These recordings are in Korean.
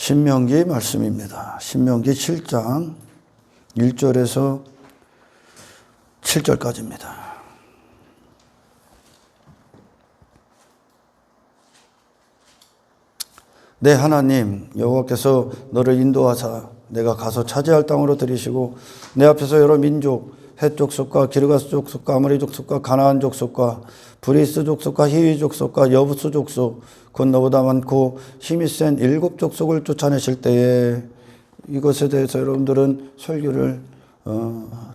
신명기 말씀입니다. 신명기 7장 1절에서 7절까지입니다. 내 하나님 여호와께서 너를 인도하사 내가 가서 차지할 땅으로 들이시고 내 앞에서 여러 민족 헷 족속과 기르가스 족속과 아모리 족속과 가나안 족속과 브리스 족속과 히위 족속과 여부스 족속 곧 너보다 많고 힘이 센 7 족속을 쫓아내실 때에 이것에 대해서 여러분들은 설교를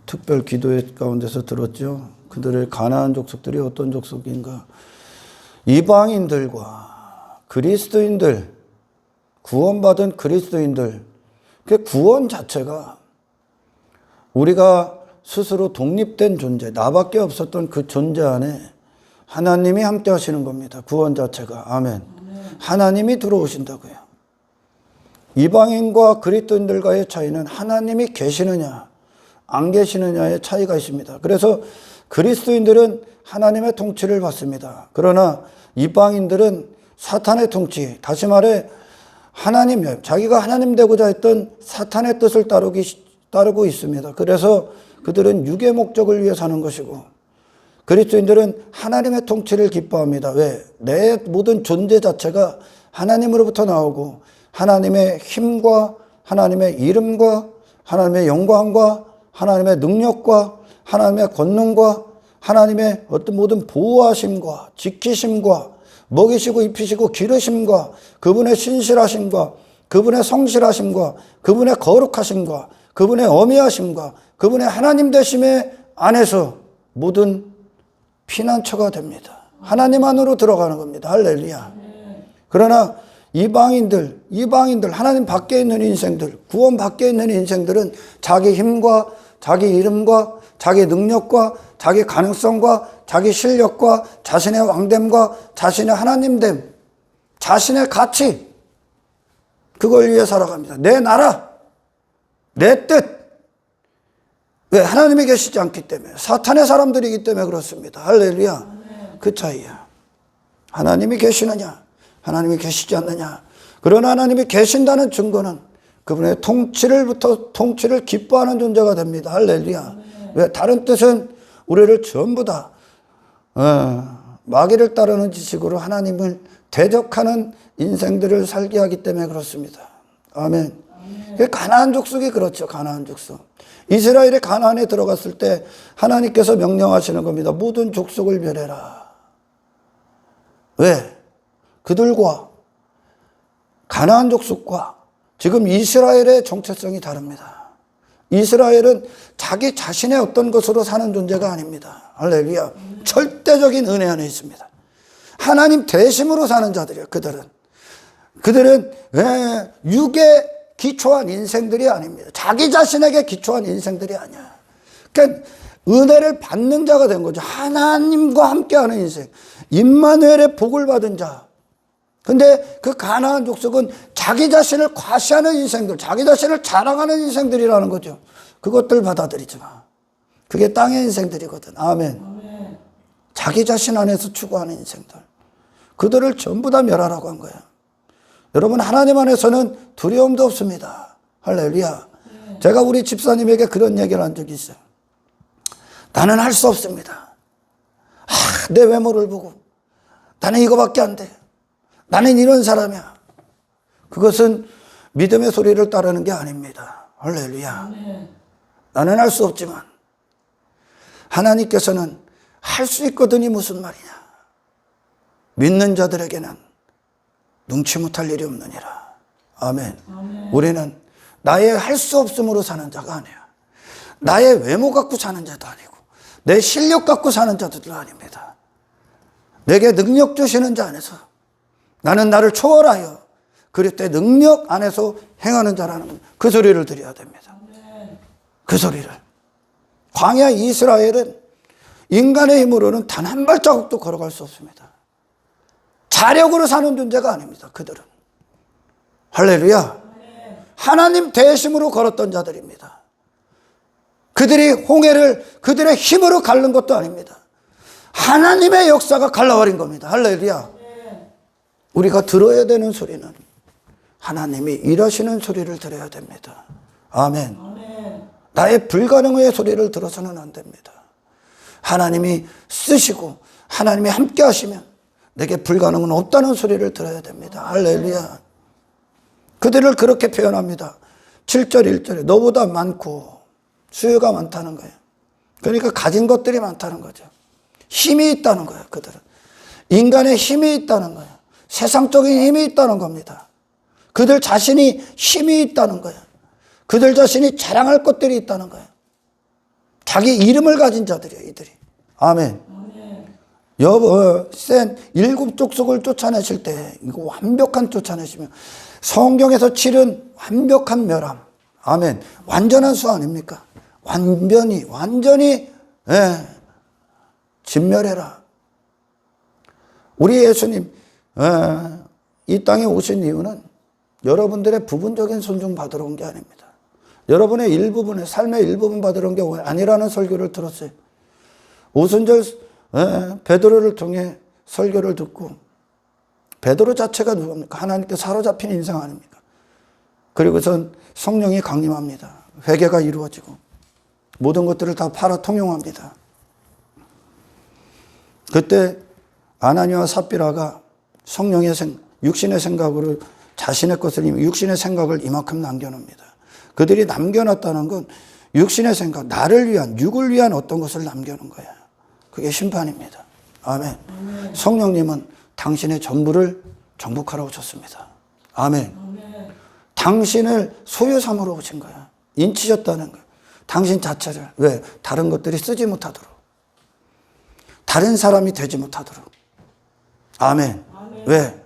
특별 기도회 가운데서 들었죠. 그들의 가나안 족속들이 어떤 족속인가. 이방인들과 그리스도인들, 구원받은 그리스도인들, 그 구원 자체가 우리가 스스로 독립된 존재, 나밖에 없었던 그 존재 안에 하나님이 함께 하시는 겁니다. 구원 자체가. 아멘. 하나님이 들어오신다고요. 이방인과 그리스도인들과의 차이는 하나님이 계시느냐 안 계시느냐의 차이가 있습니다. 그래서 그리스도인들은 하나님의 통치를 받습니다. 그러나 이방인들은 사탄의 통치, 다시 말해 하나님, 자기가 하나님 되고자 했던 사탄의 뜻을 따르고 있습니다. 그래서 그들은 육의 목적을 위해 사는 것이고 그리스도인들은 하나님의 통치를 기뻐합니다. 왜? 내 모든 존재 자체가 하나님으로부터 나오고 하나님의 힘과 하나님의 이름과 하나님의 영광과 하나님의 능력과 하나님의 권능과 하나님의 어떤 모든 보호하심과 지키심과 먹이시고 입히시고 기르심과 그분의 신실하심과 그분의 성실하심과 그분의 거룩하심과 그분의 어미하심과 그분의 하나님 되심의 안에서 모든 피난처가 됩니다. 하나님 안으로 들어가는 겁니다. 할렐루야. 그러나 이방인들, 하나님 밖에 있는 인생들, 구원 밖에 있는 인생들은 자기 힘과 자기 이름과 자기 능력과 자기 가능성과 자기 실력과 자신의 왕됨과 자신의 하나님됨, 자신의 가치, 그걸 위해 살아갑니다. 내 나라, 내 뜻. 왜? 하나님이 계시지 않기 때문에. 사탄의 사람들이기 때문에 그렇습니다. 할렐루야. 그 차이야. 하나님이 계시느냐, 하나님이 계시지 않느냐. 그러나 하나님이 계신다는 증거는 그분의 통치를 기뻐하는 존재가 됩니다. 할렐루야. 왜? 다른 뜻은 우리를 전부 다 마귀를 따르는 지식으로 하나님을 대적하는 인생들을 살게 하기 때문에 그렇습니다. 아멘. 가나안 족속이 그렇죠. 가나안 족속. 이스라엘이 가나안에 들어갔을 때 하나님께서 명령하시는 겁니다. 모든 족속을 멸해라. 왜? 그들과 가나안 족속과 지금 이스라엘의 정체성이 다릅니다. 이스라엘은 자기 자신의 어떤 것으로 사는 존재가 아닙니다. 할렐루야. 절대적인 은혜 안에 있습니다. 하나님 대심으로 사는 자들이에요. 그들은 육에 기초한 인생들이 아닙니다. 자기 자신에게 기초한 인생들이 아니야. 그러니까 은혜를 받는 자가 된 거죠. 하나님과 함께하는 인생. 임마누엘의 복을 받은 자. 근데 그 가나안 족속은 자기 자신을 과시하는 인생들, 자기 자신을 자랑하는 인생들이라는 거죠. 그것들 받아들이지 마. 그게 땅의 인생들이거든. 아멘. 자기 자신 안에서 추구하는 인생들. 그들을 전부 다 멸하라고 한 거야. 여러분, 하나님 안에서는 두려움도 없습니다. 할렐루야. 제가 우리 집사님에게 그런 얘기를 한 적이 있어요. 나는 할 수 없습니다. 내 외모를 보고 나는 이거밖에 안 돼. 나는 이런 사람이야. 그것은 믿음의 소리를 따르는 게 아닙니다. 할렐루야. 나는 할 수 없지만 하나님께서는 할 수 있거든이 무슨 말이냐. 믿는 자들에게는 능치 못할 일이 없느니라. 아멘. 우리는 나의 할 수 없음으로 사는 자가 아니야. 나의 외모 갖고 사는 자도 아니고 내 실력 갖고 사는 자들도 아닙니다. 내게 능력 주시는 자 안에서 나는 나를 초월하여 그리스도의 능력 안에서 행하는 자라는 그 소리를 드려야 됩니다. 그 소리를. 광야 이스라엘은 인간의 힘으로는 단 한 발자국도 걸어갈 수 없습니다. 자력으로 사는 존재가 아닙니다. 그들은. 할렐루야. 하나님 대심으로 걸었던 자들입니다. 그들이 홍해를 그들의 힘으로 가른 것도 아닙니다. 하나님의 역사가 갈라버린 겁니다. 할렐루야. 우리가 들어야 되는 소리는 하나님이 일하시는 소리를 들어야 됩니다. 아멘. 나의 불가능의 소리를 들어서는 안 됩니다. 하나님이 쓰시고 하나님이 함께 하시면 내게 불가능은 없다는 소리를 들어야 됩니다. 할렐루야. 그들을 그렇게 표현합니다. 7절 1절에 너보다 많고 수요가 많다는 거예요. 그러니까 가진 것들이 많다는 거죠. 힘이 있다는 거예요. 그들은 인간의 힘이 있다는 거예요. 세상적인 힘이 있다는 겁니다. 그들 자신이 힘이 있다는 거예요. 그들 자신이 자랑할 것들이 있다는 거예요. 자기 이름을 가진 자들이에요, 이들이. 아멘. 센 7족속을 쫓아내실 때 이거 완벽한 쫓아내시면 성경에서 치른 완벽한 멸함. 아멘. 완전한 수 아닙니까? 완전히 진멸해라. 우리 예수님 이 땅에 오신 이유는 여러분들의 부분적인 존중 받으러 온 게 아닙니다. 여러분의 일부분의 삶의 일부분 받으러 온 게 아니라는 설교를 들었어요. 오순절 베드로를 통해 설교를 듣고 베드로 자체가 누굽니까? 하나님께 사로잡힌 인생 아닙니까? 그리고선 성령이 강림합니다. 회개가 이루어지고 모든 것들을 다 팔아 통용합니다. 그때 아나니와 삽비라가 성령의 육신의 생각으로 자신의 것을 육신의 생각을 이만큼 남겨놓습니다. 그들이 남겨놨다는 건 육신의 생각, 나를 위한, 육을 위한 어떤 것을 남겨놓은 거야. 그게 심판입니다. 아멘. 성령님은 당신의 전부를 정복하러 오셨습니다. 아멘. 당신을 소유 삼으러 오신 거야. 인치셨다는 거야. 당신 자체를. 왜? 다른 것들이 쓰지 못하도록. 다른 사람이 되지 못하도록. 아멘. 왜?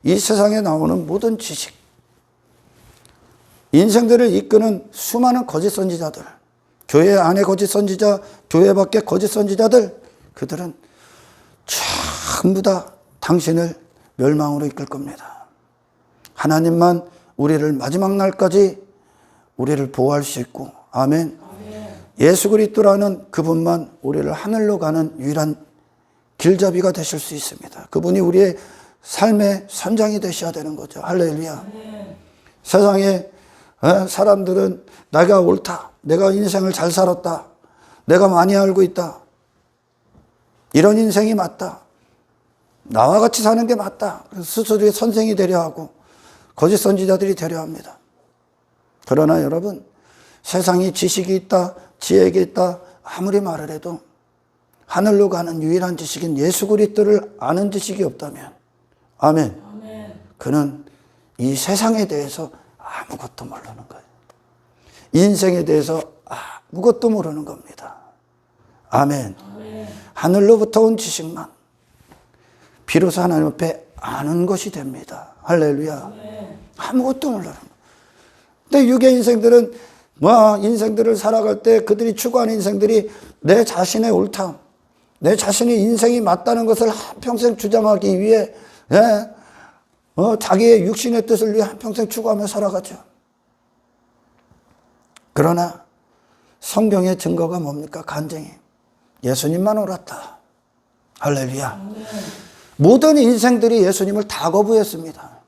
이 세상에 나오는 모든 지식, 인생들을 이끄는 수많은 거짓 선지자들, 교회 안에 거짓 선지자, 교회 밖에 거짓 선지자들, 그들은 전부 다 당신을 멸망으로 이끌 겁니다. 하나님만 우리를 마지막 날까지 우리를 보호할 수 있고, 아멘. 예수 그리스도라는 그분만 우리를 하늘로 가는 유일한 길잡이가 되실 수 있습니다. 그분이 우리의 삶의 선장이 되셔야 되는 거죠. 할렐루야. 세상에 사람들은 내가 옳다, 내가 인생을 잘 살았다, 내가 많이 알고 있다, 이런 인생이 맞다, 나와 같이 사는 게 맞다. 그래서 스스로의 선생이 되려 하고 거짓 선지자들이 되려 합니다. 그러나 여러분, 세상이 지식이 있다, 지혜가 있다 아무리 말을 해도 하늘로 가는 유일한 지식인 예수 그리스도를 아는 지식이 없다면, 아멘. 그는 이 세상에 대해서 아무것도 모르는 거예요. 인생에 대해서 아무것도 모르는 겁니다. 아멘. 하늘로부터 온 지식만 비로소 하나님 앞에 아는 것이 됩니다. 할렐루야. 아무것도 모르는 거예요. 근데 유괴 인생들은 인생들을 살아갈 때 그들이 추구하는 인생들이 내 자신의 옳다, 내 자신의 인생이 맞다는 것을 한평생 주장하기 위해 자기의 육신의 뜻을 위해 한평생 추구하며 살아가죠. 그러나 성경의 증거가 뭡니까? 간증이 예수님만 옳았다. 할렐루야. 모든 인생들이 예수님을 다 거부했습니다.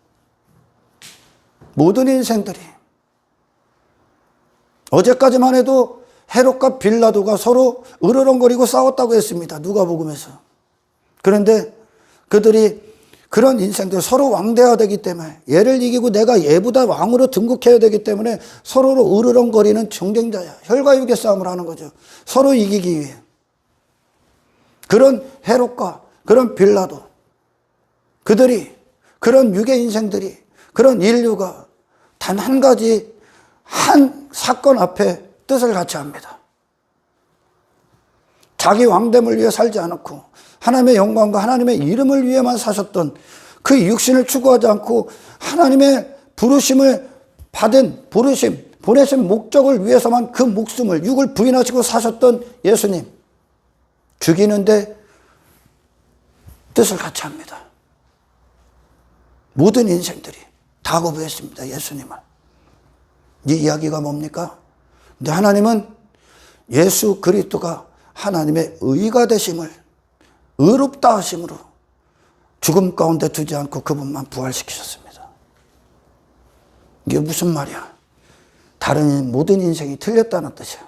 모든 인생들이. 어제까지만 해도 헤롯과 빌라도가 서로 으르렁거리고 싸웠다고 했습니다. 누가복음에서. 그런데 그들이 그런 인생들, 서로 왕대화되기 때문에, 얘를 이기고 내가 얘보다 왕으로 등극해야 되기 때문에 서로로 으르렁거리는 경쟁자야. 혈과 육의 싸움을 하는 거죠. 서로 이기기 위해. 그런 헤롯과 그런 빌라도, 그들이, 그런 육의 인생들이, 그런 인류가 단 한 가지 한 사건 앞에 뜻을 같이 합니다. 자기 왕됨을 위해 살지 않았고 하나님의 영광과 하나님의 이름을 위해만 사셨던 그 육신을 추구하지 않고 하나님의 부르심을 받은 보내신 목적을 위해서만 그 목숨을, 육을 부인하시고 사셨던 예수님, 죽이는데 뜻을 같이 합니다. 모든 인생들이 다 거부했습니다. 예수님을. 이 이야기가 뭡니까? 근데 하나님은 예수 그리스도가 하나님의 의가 되심을, 의롭다 하심으로 죽음 가운데 두지 않고 그분만 부활시키셨습니다. 이게 무슨 말이야? 다른 모든 인생이 틀렸다는 뜻이야.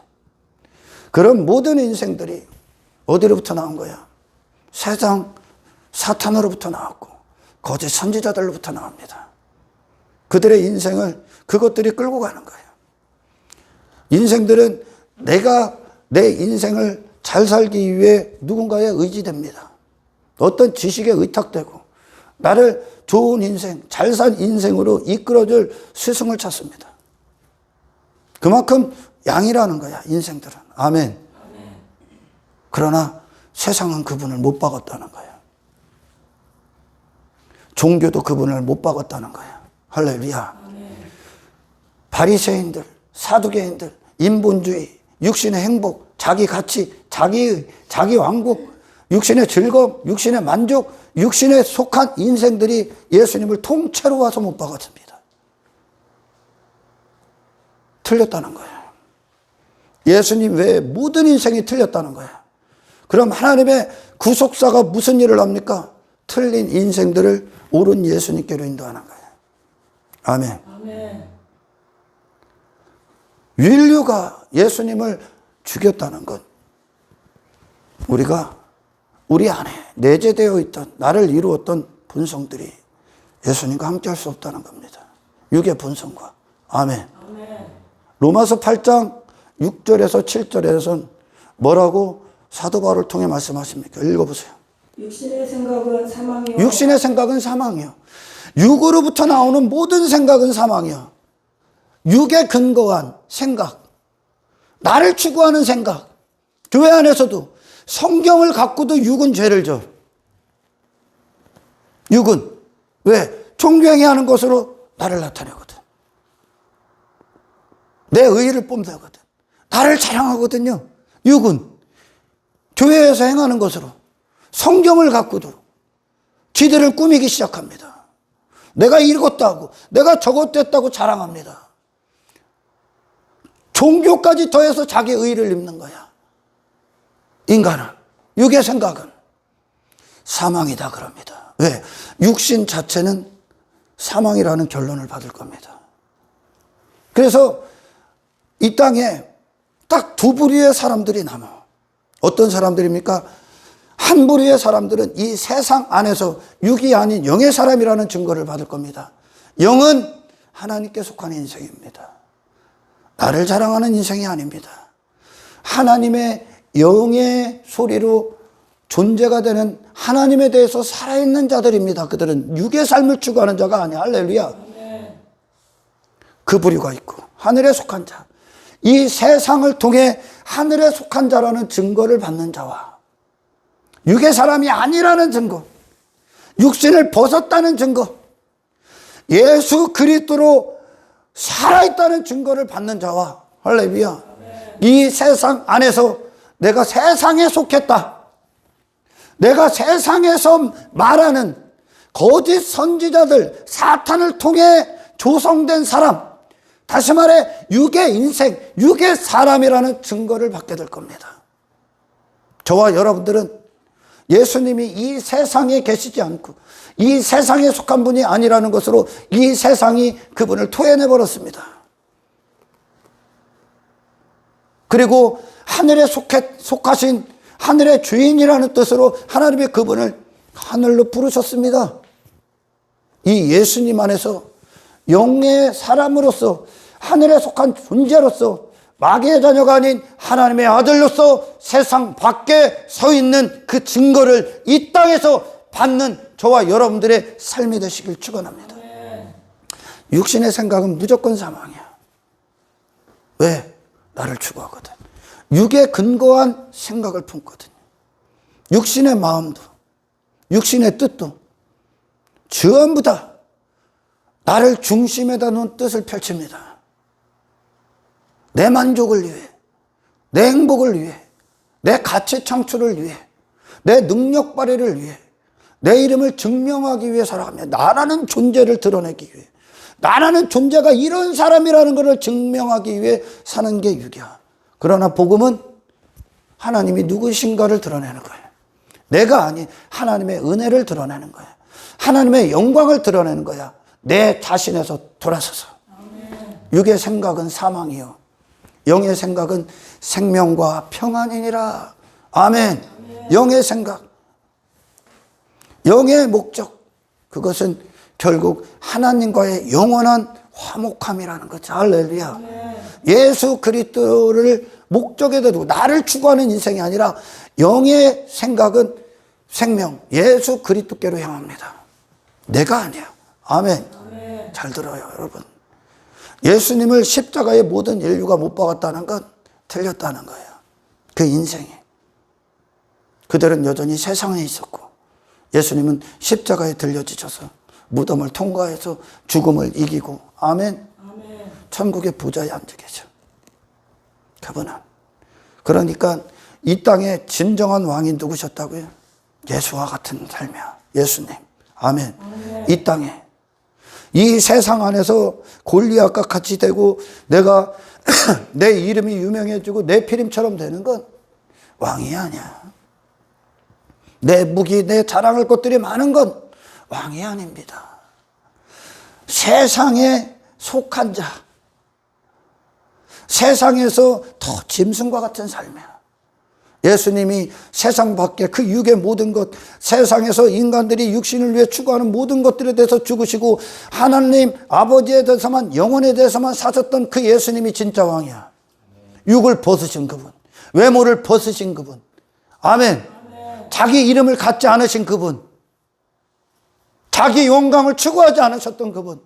그런 모든 인생들이 어디로부터 나온 거야? 세상 사탄으로부터 나왔고 거짓 선지자들로부터 나옵니다. 그들의 인생을 그것들이 끌고 가는 거예요. 인생들은 내가 내 인생을 잘 살기 위해 누군가에 의지됩니다. 어떤 지식에 의탁되고 나를 좋은 인생, 잘 산 인생으로 이끌어줄 스승을 찾습니다. 그만큼 양이라는 거야, 인생들은. 아멘. 그러나 세상은 그분을 못 박았다는 거야. 종교도 그분을 못 박았다는 거야. 할렐루야. 바리새인들, 사두개인들, 인본주의, 육신의 행복, 자기 가치, 자기 왕국, 육신의 즐거움, 육신의 만족, 육신에 속한 인생들이 예수님을 통째로 와서 못 박았습니다. 틀렸다는 거예요. 예수님 외에 모든 인생이 틀렸다는 거예요. 그럼 하나님의 구속사가 무슨 일을 합니까? 틀린 인생들을 옳은 예수님께로 인도하는 거예요. 아멘. 아멘. 인류가 예수님을 죽였다는 것, 우리가 우리 안에 내재되어 있던 나를 이루었던 본성들이 예수님과 함께 할 수 없다는 겁니다. 육의 본성과. 아멘. 아멘. 로마서 8장 6절에서 7절에서는 뭐라고 사도 바울을 통해 말씀하십니까? 읽어보세요. 육신의 생각은 사망이요. 육신의 생각은 사망이요. 육으로부터 나오는 모든 생각은 사망이요. 육에 근거한 생각, 나를 추구하는 생각. 교회 안에서도 성경을 갖고도 육은 죄를 져. 육은 왜? 존경해하는 것으로 나를 나타내거든. 내 의의를 뽐내거든. 나를 자랑하거든요. 육은 교회에서 행하는 것으로 성경을 갖고도 지들을 꾸미기 시작합니다. 내가 이것도 내가 저것도 했다고 자랑합니다. 종교까지 더해서 자기 의의를 입는 거야. 인간은, 육의 생각은 사망이다 그럽니다. 왜? 육신 자체는 사망이라는 결론을 받을 겁니다. 그래서 이 땅에 딱 두 부류의 사람들이 남아. 어떤 사람들입니까? 한 부류의 사람들은 이 세상 안에서 육이 아닌 영의 사람이라는 증거를 받을 겁니다. 영은 하나님께 속한 인생입니다. 나를 자랑하는 인생이 아닙니다. 하나님의 영의 소리로 존재가 되는 하나님에 대해서 살아있는 자들입니다. 그들은 육의 삶을 추구하는 자가 아니야. 할렐루야. 그 부류가 있고 하늘에 속한 자, 이 세상을 통해 하늘에 속한 자라는 증거를 받는 자와 육의 사람이 아니라는 증거, 육신을 벗었다는 증거, 예수 그리스도로 살아있다는 증거를 받는 자와, 할렐루야, 이 세상 안에서 내가 세상에 속했다, 내가 세상에서 말하는 거짓 선지자들, 사탄을 통해 조성된 사람, 다시 말해 육의 인생, 육의 사람이라는 증거를 받게 될 겁니다. 저와 여러분들은 예수님이 이 세상에 계시지 않고 이 세상에 속한 분이 아니라는 것으로 이 세상이 그분을 토해내버렸습니다. 그리고 하늘에 속하신 하늘의 주인이라는 뜻으로 하나님이 그분을 하늘로 부르셨습니다. 이 예수님 안에서 영의 사람으로서 하늘에 속한 존재로서 마귀의 자녀가 아닌 하나님의 아들로서 세상 밖에 서 있는 그 증거를 이 땅에서 받는 저와 여러분들의 삶이 되시길 축원합니다. 육신의 생각은 무조건 사망이야. 왜? 나를 추구하거든. 육에 근거한 생각을 품거든요. 육신의 마음도 육신의 뜻도 전부 다 나를 중심에다 놓은 뜻을 펼칩니다. 내 만족을 위해, 내 행복을 위해, 내 가치 창출을 위해, 내 능력 발휘를 위해, 내 이름을 증명하기 위해 살아갑니다. 나라는 존재를 드러내기 위해, 나라는 존재가 이런 사람이라는 것을 증명하기 위해 사는 게 육이야. 그러나 복음은 하나님이 누구신가를 드러내는 거예요. 내가 아닌 하나님의 은혜를 드러내는 거야. 하나님의 영광을 드러내는 거야. 내 자신에서 돌아서서. 육의 생각은 사망이요 영의 생각은 생명과 평안이니라. 아멘. 영의 생각, 영의 목적, 그것은 결국 하나님과의 영원한 화목함이라는 거죠. 할렐루야. 예수 그리스도를 목적에 두고 나를 추구하는 인생이 아니라 영의 생각은 생명, 예수 그리스도께로 향합니다. 내가 아니야. 아멘. 잘 들어요, 여러분. 예수님을 십자가에 모든 인류가 못 박았다는 건 틀렸다는 거예요. 그 인생이. 그들은 여전히 세상에 있었고 예수님은 십자가에 들려지셔서 무덤을 통과해서 죽음을 이기고 아멘. 천국의 부자에 앉아 계셔. 그분은. 그러니까 이 땅에 진정한 왕이 누구셨다고요? 예수와 같은 삶이야. 예수님. 아멘. 이 땅에. 이 세상 안에서 골리앗과 같이 되고 내가 내 이름이 유명해지고 내 피림처럼 되는 건 왕이 아니야. 내 무기, 내 자랑할 것들이 많은 건 왕이 아닙니다. 세상에 속한 자, 세상에서 더 짐승과 같은 삶이야. 예수님이 세상 밖에 그 육의 모든 것, 세상에서 인간들이 육신을 위해 추구하는 모든 것들에 대해서 죽으시고 하나님 아버지에 대해서만, 영혼에 대해서만 사셨던 그 예수님이 진짜 왕이야. 육을 벗으신 그분, 외모를 벗으신 그분. 아멘. 자기 이름을 갖지 않으신 그분, 자기 영광을 추구하지 않으셨던 그분,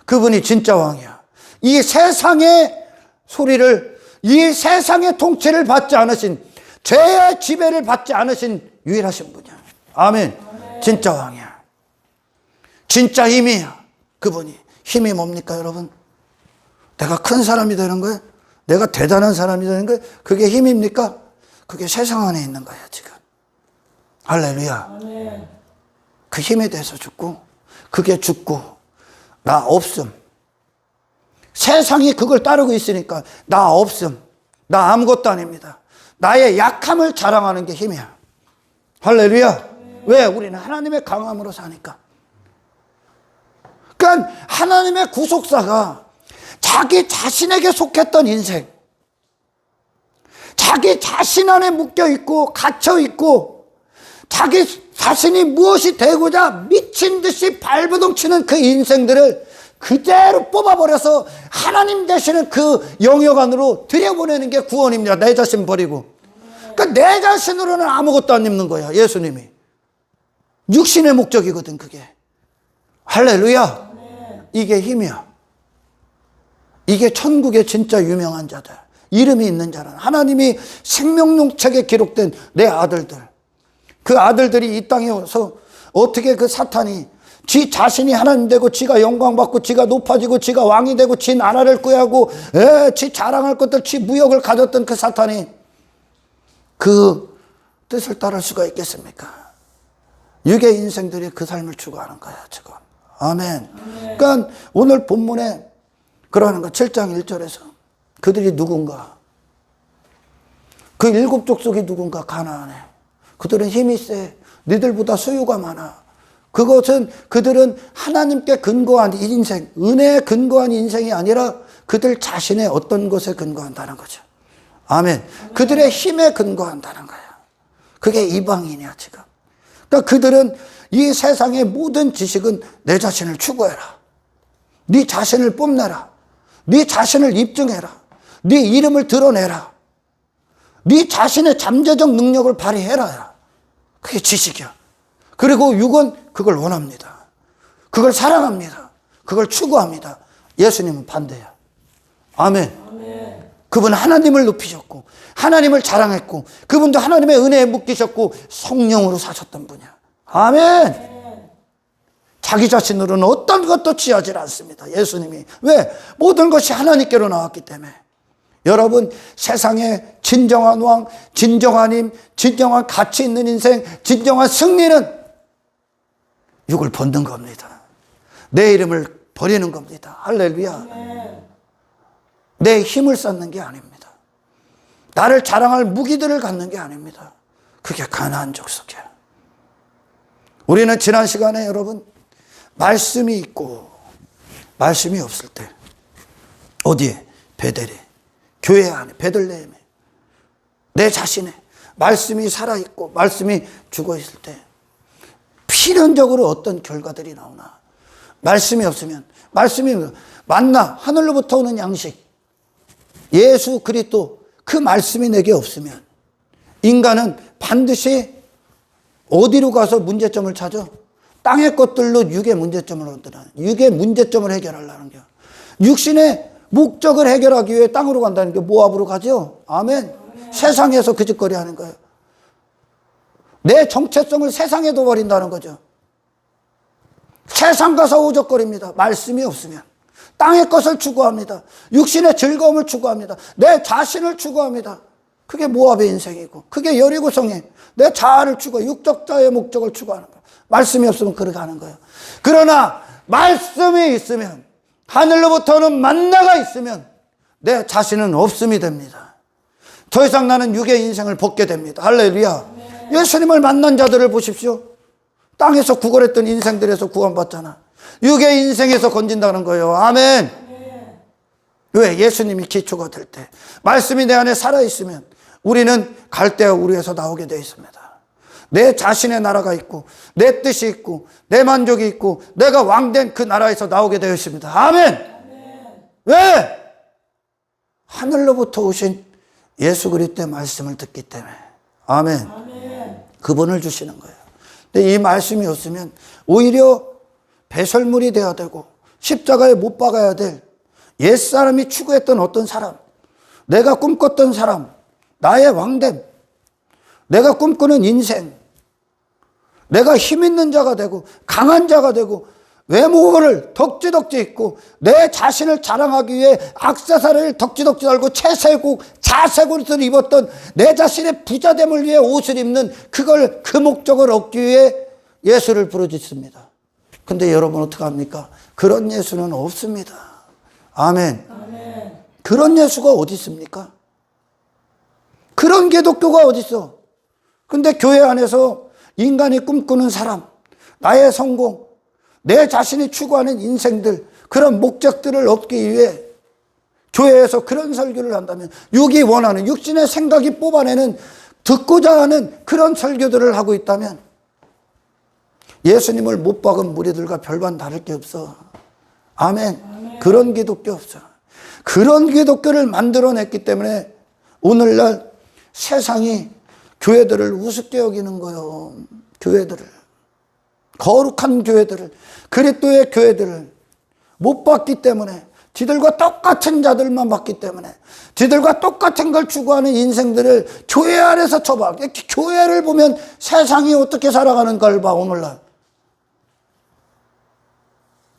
그분이 진짜 왕이야. 이 세상의 소리를, 이 세상의 통치를 받지 않으신, 죄의 지배를 받지 않으신 유일하신 분이야. 아멘. 진짜 왕이야. 진짜 힘이야. 그분이. 힘이 뭡니까, 여러분? 내가 큰 사람이 되는 거예요? 내가 대단한 사람이 되는 거예요? 그게 힘입니까? 그게 세상 안에 있는 거야, 지금. 할렐루야. 그 힘에 대해서 죽고, 그게 죽고, 나 없음. 세상이 그걸 따르고 있으니까 나 없음. 나 아무것도 아닙니다. 나의 약함을 자랑하는 게 힘이야. 할렐루야. 왜? 우리는 하나님의 강함으로 사니까. 그러니까 하나님의 구속사가 자기 자신에게 속했던 인생, 자기 자신 안에 묶여있고 갇혀있고 자기 자신이 무엇이 되고자 미친 듯이 발버둥 치는 그 인생들을 그대로 뽑아버려서 하나님 되시는 그 영역 안으로 들여보내는 게 구원입니다. 내 자신 버리고. 그러니까 내 자신으로는 아무것도 안 입는 거야, 예수님이. 육신의 목적이거든, 그게. 할렐루야. 이게 힘이야. 이게 천국의 진짜 유명한 자들, 이름이 있는 자는 하나님이 생명록 책에 기록된 내 아들들. 그 아들들이 이 땅에 와서 어떻게 그 사탄이 지 자신이 하나님 되고 지가 영광 받고 지가 높아지고 지가 왕이 되고 지 나라를 꾀하고 지 자랑할 것들, 지 무역을 가졌던 그 사탄이 그 뜻을 따를 수가 있겠습니까? 육의 인생들이 그 삶을 추구하는 거야, 지금. 아멘. 그러니까 오늘 본문에 그러는 거 7장 1절에서 그들이 누군가, 그 7족속이 누군가, 가나안에 그들은 힘이 세, 너희들보다 소유가 많아. 그것은 그들은 하나님께 근거한 인생, 은혜에 근거한 인생이 아니라 그들 자신의 어떤 것에 근거한다는 거죠. 아멘. 그들의 힘에 근거한다는 거야. 그게 이방인이야, 지금. 그러니까 그들은 이 세상의 모든 지식은 내 자신을 추구해라. 네 자신을 뽐내라. 네 자신을 입증해라. 네 이름을 드러내라. 네 자신의 잠재적 능력을 발휘해라. 그게 지식이야. 그리고 육은 그걸 원합니다. 그걸 사랑합니다. 그걸 추구합니다. 예수님은 반대야. 아멘. 그분은 하나님을 높이셨고 하나님을 자랑했고 그분도 하나님의 은혜에 묶이셨고 성령으로 사셨던 분이야. 아멘. 자기 자신으로는 어떤 것도 취하지 않습니다. 예수님이. 왜? 모든 것이 하나님께로 나왔기 때문에. 여러분, 세상의 진정한 왕, 진정한 힘, 진정한 가치 있는 인생, 진정한 승리는 육을 벗는 겁니다. 내 이름을 버리는 겁니다. 할렐루야. 내 힘을 쌓는 게 아닙니다. 나를 자랑할 무기들을 갖는 게 아닙니다. 그게 가나안 족속이야. 우리는 지난 시간에 여러분, 말씀이 있고 말씀이 없을 때 어디에? 베델에. 교회 안에, 베들레헴에. 내 자신의 말씀이 살아있고 말씀이 죽어있을 때 필연적으로 어떤 결과들이 나오나. 말씀이 없으면, 말씀이 만나, 하늘로부터 오는 양식, 예수 그리스도, 그 말씀이 내게 없으면 인간은 반드시 어디로 가서 문제점을 찾아? 땅의 것들로 육의 문제점을 얻으라. 육의 문제점을 해결하려는 거야. 육신의 목적을 해결하기 위해 땅으로 간다는 게 모압으로 가죠. 아멘. 세상에서 그 짓거리 하는 거예요. 내 정체성을 세상에 둬버린다는 거죠. 세상 가서 오적거립니다. 말씀이 없으면. 땅의 것을 추구합니다. 육신의 즐거움을 추구합니다. 내 자신을 추구합니다. 그게 모압의 인생이고, 그게 여리고성의 내 자아를 추구해 육적자의 목적을 추구하는 거예요. 말씀이 없으면 그렇게 하는 거예요. 그러나 말씀이 있으면, 하늘로부터는 만나가 있으면 내 자신은 없음이 됩니다. 더 이상 나는 육의 인생을 벗게 됩니다. 할렐루야. 예수님을 만난 자들을 보십시오. 땅에서 구걸했던 인생들에서 구원받잖아. 육의 인생에서 건진다는 거예요. 아멘. 왜? 예수님이 기초가 될 때, 말씀이 내 안에 살아있으면 우리는 갈대와 우리에서 나오게 되어 있습니다. 내 자신의 나라가 있고, 내 뜻이 있고, 내 만족이 있고, 내가 왕된 그 나라에서 나오게 되어 있습니다. 아멘. 왜? 하늘로부터 오신 예수 그리스도의 말씀을 듣기 때문에. 아멘. 그분을 주시는 거예요. 근데 이 말씀이 없으면 오히려 배설물이 되어야 되고 십자가에 못 박아야 될 옛사람이 추구했던 어떤 사람, 내가 꿈꿨던 사람, 나의 왕됨, 내가 꿈꾸는 인생, 내가 힘 있는 자가 되고 강한 자가 되고 외모를 덕지덕지 입고 내 자신을 자랑하기 위해 액세서리를 덕지덕지 달고 채색옷, 자색옷을 입었던 내 자신의 부자됨을 위해 옷을 입는 그걸, 그 목적을 얻기 위해 예수를 부르짖습니다. 근데 여러분 어떻게 합니까? 그런 예수는 없습니다. 아멘. 그런 예수가 어디 있습니까? 그런 기독교가 어디 있어? 근데 교회 안에서 인간이 꿈꾸는 사람, 나의 성공, 내 자신이 추구하는 인생들, 그런 목적들을 얻기 위해 교회에서 그런 설교를 한다면, 육이 원하는, 육신의 생각이 뽑아내는, 듣고자 하는 그런 설교들을 하고 있다면 예수님을 못 박은 무리들과 별반 다를 게 없어. 아멘. 그런 기독교 없어. 그런 기독교를 만들어냈기 때문에 오늘날 세상이 교회들을 우습게 여기는 거예요. 교회들을, 거룩한 교회들을, 그리스도의 교회들을 못 봤기 때문에, 지들과 똑같은 자들만 봤기 때문에, 지들과 똑같은 걸 추구하는 인생들을 교회 안에서 쳐봐. 교회를 보면 세상이 어떻게 살아가는가를 봐. 오늘날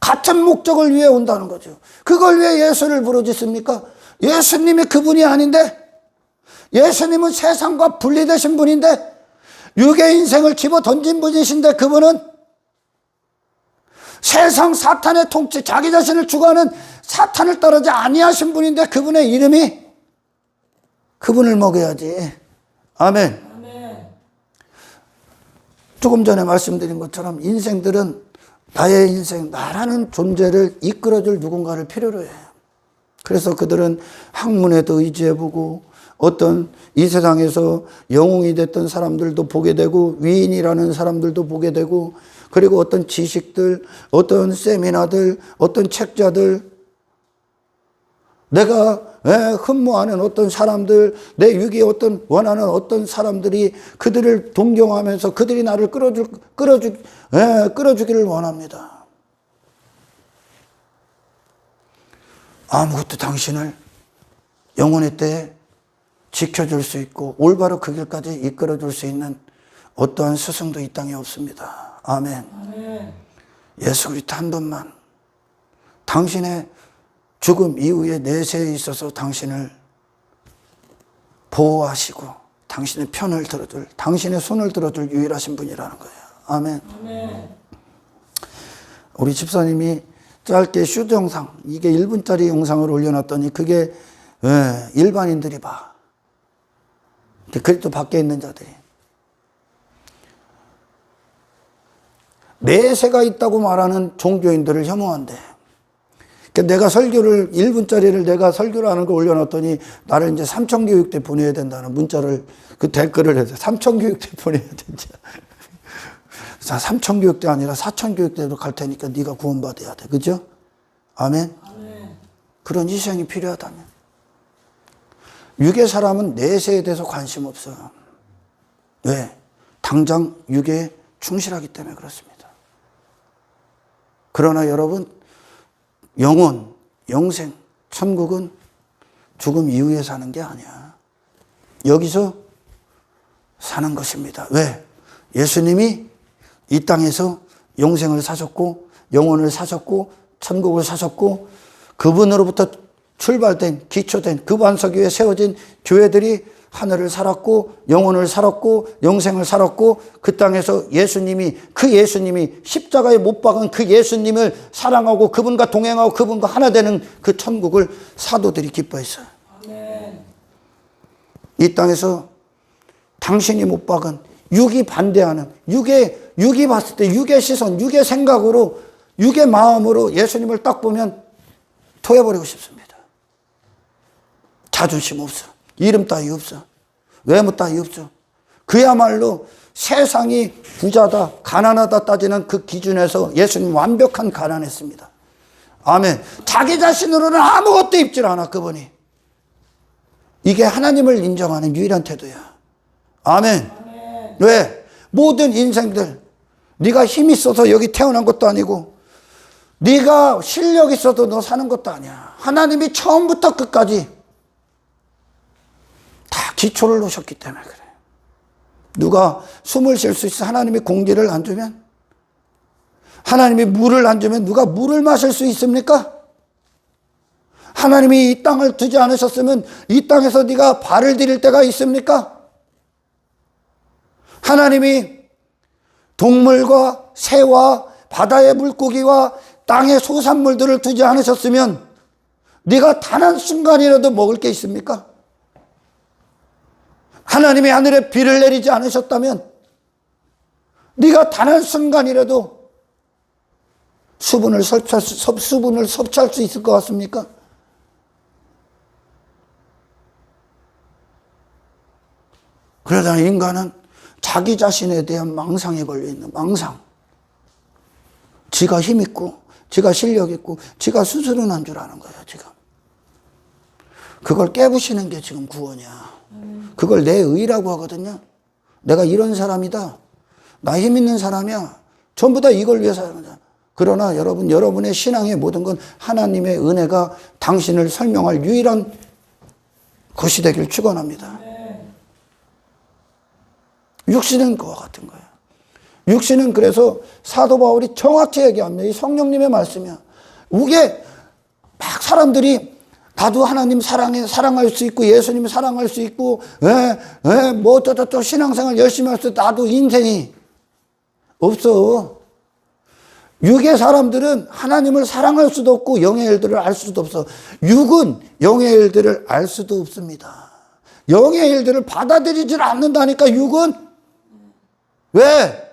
같은 목적을 위해 온다는 거죠. 그걸 위해 예수를 부르짖습니까? 예수님이 그분이 아닌데, 예수님은 세상과 분리되신 분인데, 육의 인생을 집어 던진 분이신데, 그분은 세상 사탄의 통치, 자기 자신을 추구하는 사탄을 따르지 아니하신 분인데, 그분의 이름이, 그분을 먹여야지. 아멘. 조금 전에 말씀드린 것처럼 인생들은 나의 인생, 나라는 존재를 이끌어줄 누군가를 필요로 해요. 그래서 그들은 학문에도 의지해보고, 어떤 이 세상에서 영웅이 됐던 사람들도 보게 되고, 위인이라는 사람들도 보게 되고, 그리고 어떤 지식들, 어떤 세미나들, 어떤 책자들, 내가 흠모하는 어떤 사람들, 내 육이 어떤 원하는 어떤 사람들이 그들을 동경하면서 그들이 나를 끌어주기를 원합니다. 아무것도 당신을 영원의 때에 지켜줄 수 있고 올바로 그 길까지 이끌어줄 수 있는 어떠한 스승도 이 땅에 없습니다. 아멘. 예수 그리스도 한 분만, 당신의 죽음 이후의 내세에 있어서 당신을 보호하시고 당신의 편을 들어줄, 당신의 손을 들어줄 유일하신 분이라는 거예요. 아멘. 우리 집사님이 짧게 슈트 영상, 이게 1분짜리 영상을 올려놨더니 그게 일반인들이 봐. 그리스도 밖에 있는 자들이. 내세가 있다고 말하는 종교인들을 혐오한대. 내가 설교를 1분짜리를 내가 설교를 하는 걸 올려놨더니 나를 이제 삼천교육대 보내야 된다는 문자를 그 댓글을 해서 삼천교육대 보내야 된다. 자, 삼천교육대 아니라 사천교육대로 갈 테니까 네가 구원받아야 돼. 그죠? 아멘. 아멘. 그런 희생이 필요하다면. 육의 사람은 내세에 대해서 관심 없어. 왜? 당장 육에 충실하기 때문에 그렇습니다. 그러나 여러분, 영혼, 영생, 천국은 죽음 이후에 사는 게 아니야. 여기서 사는 것입니다. 왜? 예수님이 이 땅에서 영생을 사셨고, 영혼을 사셨고, 천국을 사셨고, 그분으로부터 출발된, 기초된 그 반석 위에 세워진 교회들이 하늘을 살았고, 영혼을 살았고, 영생을 살았고, 그 땅에서 그 예수님이 십자가에 못 박은 그 예수님을 사랑하고 그분과 동행하고 그분과 하나 되는 그 천국을 사도들이 기뻐했어요. 아멘. 이 땅에서 당신이 못 박은 육이 반대하는, 육이 봤을 때 육의 시선, 육의 생각으로, 육의 마음으로 예수님을 딱 보면 토해버리고 싶습니다. 자존심 없어. 이름 따위 없어. 외모 따위 없어. 그야말로 세상이 부자다, 가난하다 따지는 그 기준에서 예수님 완벽한 가난했습니다. 아멘. 자기 자신으로는 아무것도 입질 않아, 그분이. 이게 하나님을 인정하는 유일한 태도야. 아멘. 아멘. 왜? 모든 인생들, 네가 힘 있어서 여기 태어난 것도 아니고, 네가 실력 있어도 너 사는 것도 아니야. 하나님이 처음부터 끝까지 다 기초를 놓으셨기 때문에 그래요. 누가 숨을 쉴 수 있어? 하나님이 공기를 안 주면? 하나님이 물을 안 주면 누가 물을 마실 수 있습니까? 하나님이 이 땅을 두지 않으셨으면 이 땅에서 네가 발을 디딜 때가 있습니까? 하나님이 동물과 새와 바다의 물고기와 땅의 소산물들을 두지 않으셨으면 네가 단 한순간이라도 먹을 게 있습니까? 하나님이 하늘에 비를 내리지 않으셨다면 네가 단 한순간이라도 수분을 섭취할 수 있을 것 같습니까? 그러다 인간은 자기 자신에 대한 망상에 걸려있는 망상. 지가 힘있고 지가 실력있고 지가 스스로 난 줄 아는 거야 지금. 그걸 깨부시는 게 지금 구원이야. 그걸 내 의라고 하거든요. 내가 이런 사람이다. 나 힘있는 사람이야. 전부 다 이걸 위해서 하는 거야. 그러나 여러분의 신앙의 모든 건 하나님의 은혜가 당신을 설명할 유일한 것이 되길 축원합니다. 육신은 그와 같은 거예요. 육신은 그래서 사도 바울이 정확히 얘기합니다. 이 성령님의 말씀이야. 이게 막 사람들이 나도 하나님 사랑할 수 있고 예수님 사랑할 수 있고 뭐 어쩌저쩌 신앙생활 열심히 할 수 있고 나도 인생이 없어. 육의 사람들은 하나님을 사랑할 수도 없고 영의 일들을 알 수도 없어. 육은 영의 일들을 알 수도 없습니다. 영의 일들을 받아들이질 않는다니까 육은. 왜?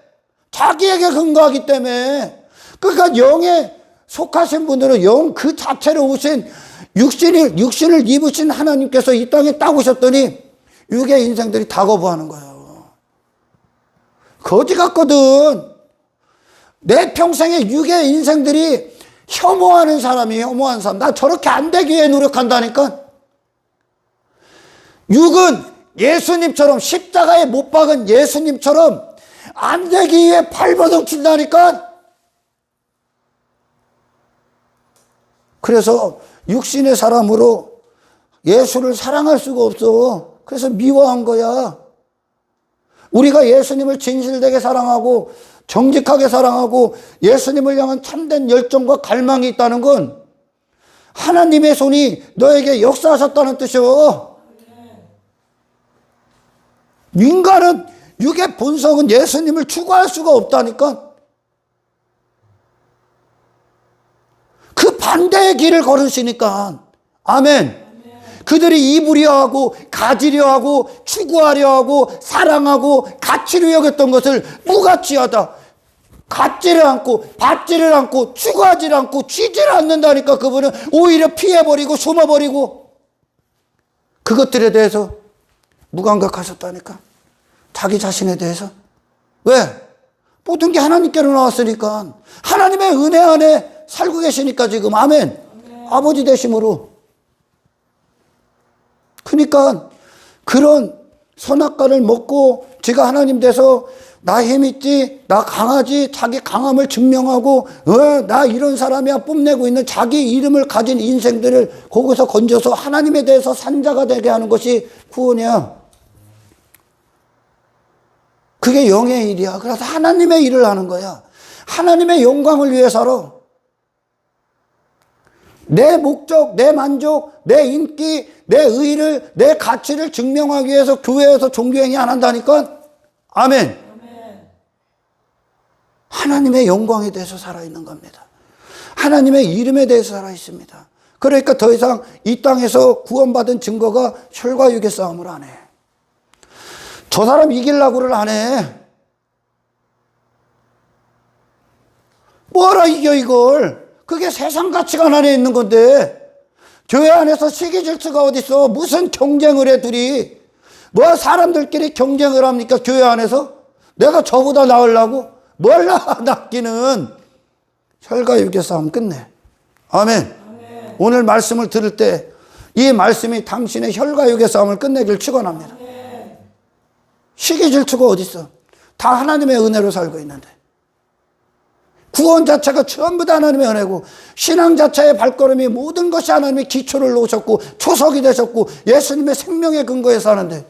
자기에게 근거하기 때문에. 그러니까 영에 속하신 분들은 영 그 자체로 오신 육신을 입으신 하나님께서 이 땅에 딱 오셨더니 육의 인생들이 다 거부하는 거예요. 거지 같거든. 내 평생에 육의 인생들이 혐오하는 사람이 혐오한 사람. 나 저렇게 안 되기 위해 노력한다니까. 육은 예수님처럼 십자가에 못 박은 예수님처럼 안 되기 위해 발버둥친다니까. 그래서 육신의 사람으로 예수를 사랑할 수가 없어. 그래서 미워한 거야. 우리가 예수님을 진실되게 사랑하고 정직하게 사랑하고 예수님을 향한 참된 열정과 갈망이 있다는 건 하나님의 손이 너에게 역사하셨다는 뜻이요. 인간은 육의 본성은 예수님을 추구할 수가 없다니까. 그 반대의 길을 걸으시니까. 아멘. 그들이 입으려 하고 가지려 하고 추구하려 하고 사랑하고 가치로 여겼던 것을 무가치하다. 갖지를 않고 받지를 않고 추구하지를 않고 쥐지를 않는다니까. 그분은 오히려 피해버리고 숨어버리고 그것들에 대해서 무감각하셨다니까. 자기 자신에 대해서. 왜? 모든 게 하나님께로 나왔으니까. 하나님의 은혜 안에 살고 계시니까 지금. 아멘. 아버지 되심으로. 그러니까 그런 선악과를 먹고 지가 하나님 돼서 나 힘있지, 나 강하지, 자기 강함을 증명하고 나 이런 사람이야 뽐내고 있는 자기 이름을 가진 인생들을 거기서 건져서 하나님에 대해서 산자가 되게 하는 것이 구원이야. 그게 영의 일이야. 그래서 하나님의 일을 하는 거야. 하나님의 영광을 위해 살아. 내 목적, 내 만족, 내 인기, 내 의의를, 내 가치를 증명하기 위해서 교회에서 종교행위 안 한다니까. 아멘. 하나님의 영광에 대해서 살아있는 겁니다. 하나님의 이름에 대해서 살아있습니다. 그러니까 더 이상 이 땅에서 구원받은 증거가 혈과 육의 싸움을 안 해. 저 사람 이기려고를 안 해. 뭐라 이겨 이걸. 그게 세상 가치관 안에 있는 건데 교회 안에서 시기 질투가 어딨어. 무슨 경쟁을 해 둘이. 뭐 사람들끼리 경쟁을 합니까 교회 안에서. 내가 저보다 나으려고. 몰라 낫기는. 혈과 육의 싸움 끝내. 아멘. 아멘. 오늘 말씀을 들을 때 이 말씀이 당신의 혈과 육의 싸움을 끝내길 축원합니다. 시기 질투가 어딨어. 다 하나님의 은혜로 살고 있는데. 구원 자체가 전부 다 하나님의 은혜고 신앙 자체의 발걸음이 모든 것이 하나님의 기초를 놓으셨고 초석이 되셨고 예수님의 생명의 근거에 사는데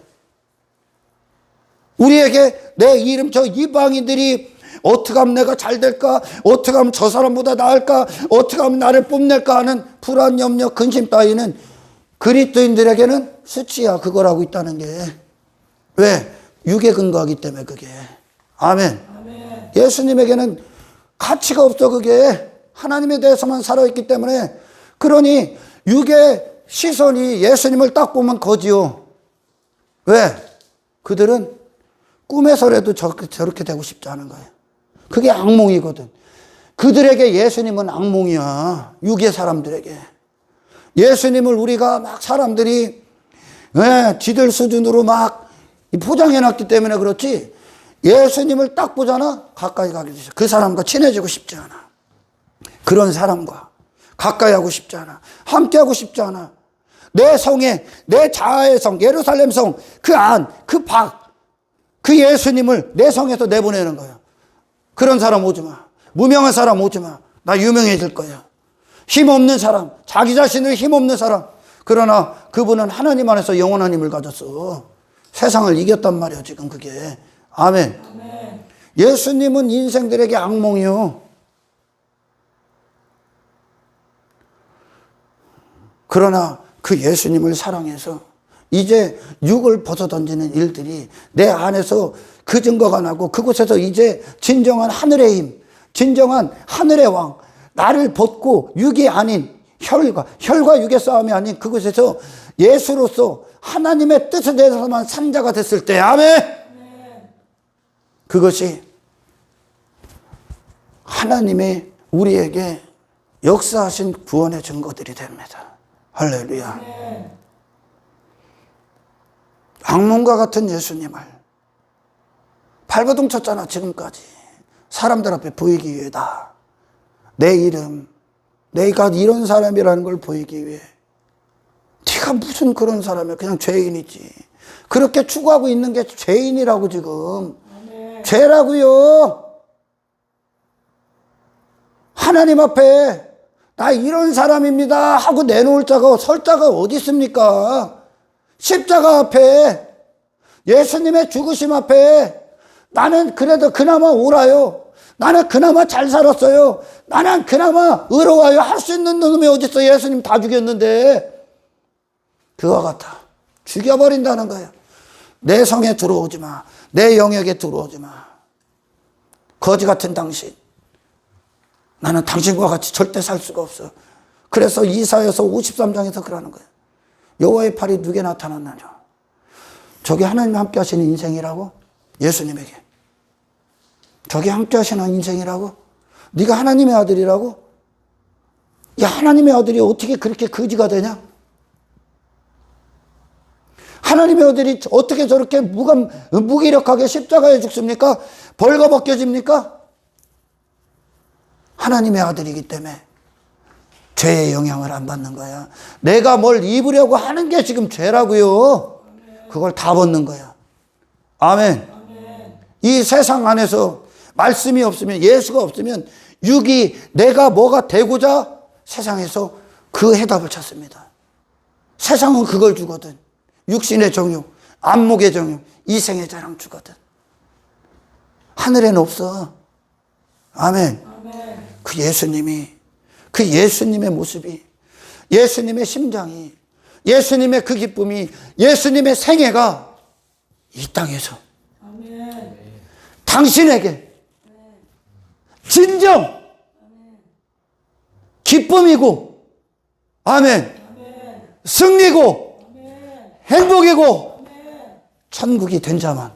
우리에게 내 이름 저 이방인들이 어떻게 하면 내가 잘 될까? 어떻게 하면 저 사람보다 나을까? 어떻게 하면 나를 뽐낼까 하는 불안, 염려, 근심 따위는 그리스도인들에게는 수치야. 그거라고 있다는 게. 왜? 육에 근거하기 때문에 그게. 아멘. 아멘. 예수님에게는 가치가 없어 그게. 하나님에 대해서만 살아있기 때문에. 그러니 육의 시선이 예수님을 딱 보면 거지요. 왜? 그들은 꿈에서라도 저렇게 되고 싶지 않은 거예요. 그게 악몽이거든. 그들에게 예수님은 악몽이야. 육의 사람들에게. 예수님을 우리가 막 사람들이 지들 수준으로 막 포장해놨기 때문에 그렇지 예수님을 딱 보잖아. 가까이 가게 되죠. 그 사람과 친해지고 싶지 않아. 그런 사람과 가까이 하고 싶지 않아. 함께 하고 싶지 않아. 내 성에 내 자아의 성 예루살렘 성 그 안 그 밖 그 예수님을 내 성에서 내보내는 거야. 그런 사람 오지 마. 무명한 사람 오지 마. 나 유명해질 거야. 힘없는 사람, 자기 자신을 힘없는 사람. 그러나 그분은 하나님 안에서 영원한 힘을 가졌어. 세상을 이겼단 말이야 지금 그게. 아멘. 아멘. 예수님은 인생들에게 악몽이요. 그러나 그 예수님을 사랑해서 이제 육을 벗어던지는 일들이 내 안에서 그 증거가 나고 그곳에서 이제 진정한 하늘의 힘, 진정한 하늘의 왕, 나를 벗고 육이 아닌 혈과 육의 싸움이 아닌 그곳에서 예수로서 하나님의 뜻에 대해서만 산자가 됐을 때, 아멘! 그것이 하나님의 우리에게 역사하신 구원의 증거들이 됩니다. 할렐루야. 악몽과 같은 예수님을 발버둥 쳤잖아 지금까지. 사람들 앞에 보이기 위해다. 내 이름, 내가 이런 사람이라는 걸 보이기 위해. 네가 무슨 그런 사람이야. 그냥 죄인이지. 그렇게 추구하고 있는 게 죄인이라고 지금. 아멘. 죄라고요. 하나님 앞에 나 이런 사람입니다 하고 내놓을 자가 설 자가 어디 있습니까? 십자가 앞에 예수님의 죽으심 앞에 나는 그래도 그나마 옳아요. 나는 그나마 잘 살았어요. 나는 그나마 의로워요. 할 수 있는 놈이 어디 있어. 예수님 다 죽였는데. 그와 같아. 죽여버린다는 거예요. 내 성에 들어오지 마. 내 영역에 들어오지 마. 거지 같은 당신. 나는 당신과 같이 절대 살 수가 없어. 그래서 이사야서 53장에서 그러는 거예요. 여호와의 팔이 누게 나타났느냐. 저게 하나님 함께 하시는 인생이라고? 예수님에게. 저게 함께 하시는 인생이라고? 네가 하나님의 아들이라고? 야, 하나님의 아들이 어떻게 그렇게 거지가 되냐? 하나님의 아들이 어떻게 저렇게 무기력하게 십자가에 죽습니까? 벌거벗겨집니까? 하나님의 아들이기 때문에 죄의 영향을 안 받는 거야. 내가 뭘 입으려고 하는 게 지금 죄라고요. 그걸 다 벗는 거야. 아멘. 이 세상 안에서 말씀이 없으면, 예수가 없으면 육이 내가 뭐가 되고자 세상에서 그 해답을 찾습니다. 세상은 그걸 주거든. 육신의 정욕, 안목의 정욕, 이생의 자랑 주거든. 하늘에는 없어. 아멘. 그 예수님의 모습이, 예수님의 심장이, 예수님의 그 기쁨이, 예수님의 생애가 이 땅에서 당신에게 진정 기쁨이고, 아멘, 승리고, 행복이고, 천국이 된 자만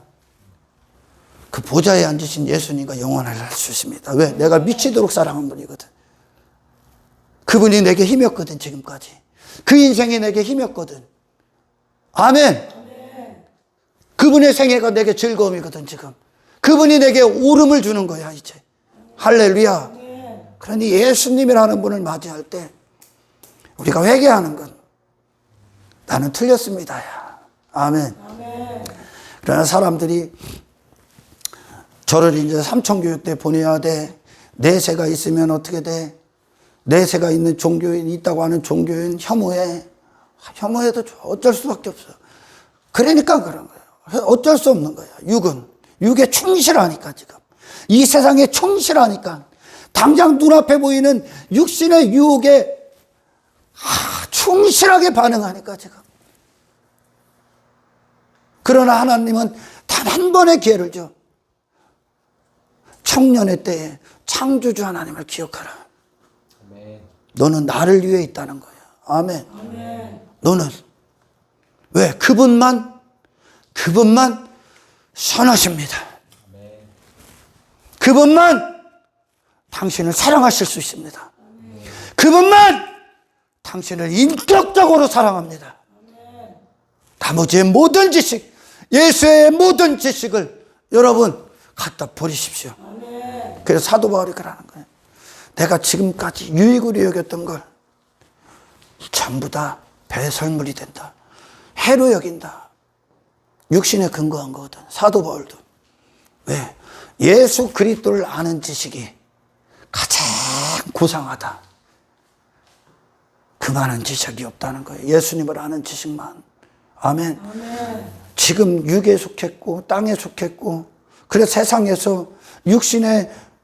그 보좌에 앉으신 예수님과 영원을 할 수 있습니다. 왜? 내가 미치도록 사랑한 분이거든. 그분이 내게 힘이었거든, 지금까지. 그 인생이 내게 힘이었거든. 아멘. 그분의 생애가 내게 즐거움이거든, 지금. 그분이 내게 오름을 주는 거야, 이제. 할렐루야. 그러니 예수님이라는 분을 맞이할 때 우리가 회개하는 건 나는 틀렸습니다. 야. 아멘. 그러나 사람들이 저를 이제 삼重교육 때 보내야 돼. 내세가 있으면 어떻게 돼? 내세가 있는 종교인이 있다고 하는 종교인 혐오해도 어쩔 수밖에 없어. 그러니까 그런 거예요. 어쩔 수 없는 거야. 육에 충실하니까 지금. 이 세상에 충실하니까. 당장 눈앞에 보이는 육신의 유혹에 충실하게 반응하니까 지금. 그러나 하나님은 단 한 번의 기회를 줘. 청년의 때에 창조주 하나님을 기억하라. 아멘. 너는 나를 위해 있다는 거야. 아멘. 아멘. 너는 왜? 그분만 선하십니다. 아멘. 그분만 당신을 사랑하실 수 있습니다. 아멘. 그분만 당신을 인격적으로 사랑합니다. 아멘. 나머지의 모든 지식, 예수의 모든 지식을 여러분 갖다 버리십시오. 아멘. 그래서 사도 바울이 그러는 거예요. 내가 지금까지 유익으로 여겼던 걸 전부 다 배설물이 된다. 해로 여긴다. 육신에 근거한 거거든. 사도 바울도. 왜? 예수 그리스도를 아는 지식이 가장 고상하다. 그 많은 지식이 없다는 거예요. 예수님을 아는 지식만. 아멘. 아멘. 지금 육에 속했고 땅에 속했고 그래서 세상에서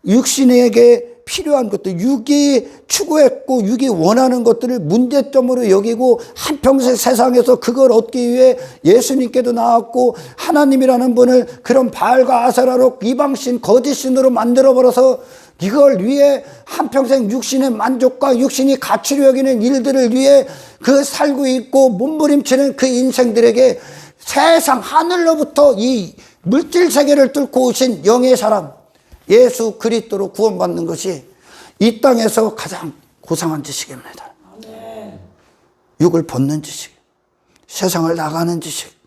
육신에게 필요한 것들, 육이 추구했고 육이 원하는 것들을 문제점으로 여기고 한평생 세상에서 그걸 얻기 위해 예수님께도 나왔고 하나님이라는 분을 그런 바알과 아세라로 이방신 거짓신으로 만들어버려서 이걸 위해 한평생 육신의 만족과 육신이 가치로 여기는 일들을 위해 그 살고 있고 몸부림치는 그 인생들에게 세상 하늘로부터 이 물질 세계를 뚫고 오신 영의 사람 예수 그리스도로 구원받는 것이 이 땅에서 가장 고상한 지식입니다. 아멘. 육을 벗는 지식, 세상을 나가는 지식.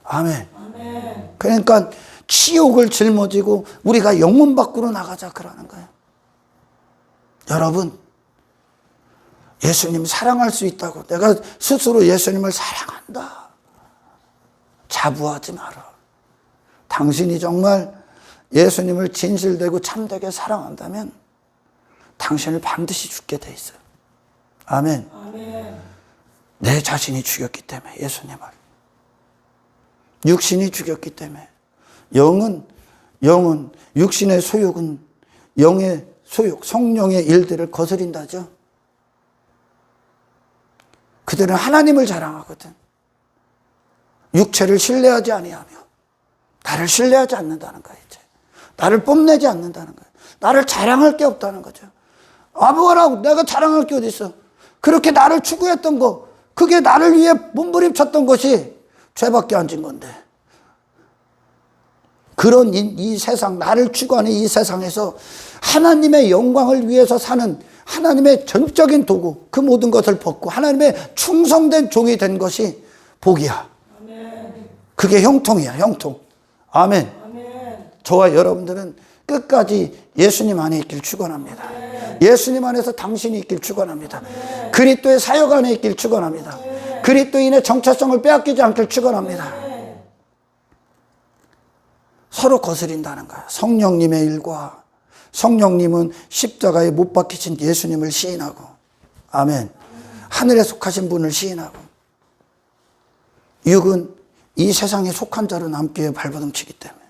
아멘. 아멘. 그러니까 치욕을 짊어지고 우리가 영문 밖으로 나가자 그러는 거예요. 여러분, 예수님 사랑할 수 있다고 내가 스스로 예수님을 사랑한다. 자부하지 마라. 당신이 정말 예수님을 진실되고 참되게 사랑한다면 당신을 반드시 죽게 돼 있어요. 아멘. 아멘. 내 자신이 죽였기 때문에 예수님을. 육신이 죽였기 때문에. 영은 육신의 소욕은 영의 소욕, 성령의 일들을 거스린다죠. 그들은 하나님을 자랑하거든. 육체를 신뢰하지 아니하며 나를 신뢰하지 않는다는 거예요. 이제. 나를 뽐내지 않는다는 거예요. 나를 자랑할 게 없다는 거죠. 뭐라고 내가 자랑할 게 어디 있어. 그렇게 나를 추구했던 거, 그게 나를 위해 몸부림쳤던 것이 죄밖에 안 진 건데. 그런 이 세상, 나를 추구하는 이 세상에서 하나님의 영광을 위해서 사는 하나님의 전적인 도구, 그 모든 것을 벗고 하나님의 충성된 종이 된 것이 복이야. 그게 형통이야, 형통. 아멘. 저와 여러분들은 끝까지 예수님 안에 있길 축원합니다. 예수님 안에서 당신이 있길 축원합니다. 그리스도의 사역 안에 있길 축원합니다. 그리스도인의 정체성을 빼앗기지 않길 축원합니다. 서로 거스린다는 거야. 성령님의 일과 성령님은 십자가에 못 박히신 예수님을 시인하고, 아멘. 하늘에 속하신 분을 시인하고, 육은 이 세상에 속한 자로 남기에 발버둥치기 때문에,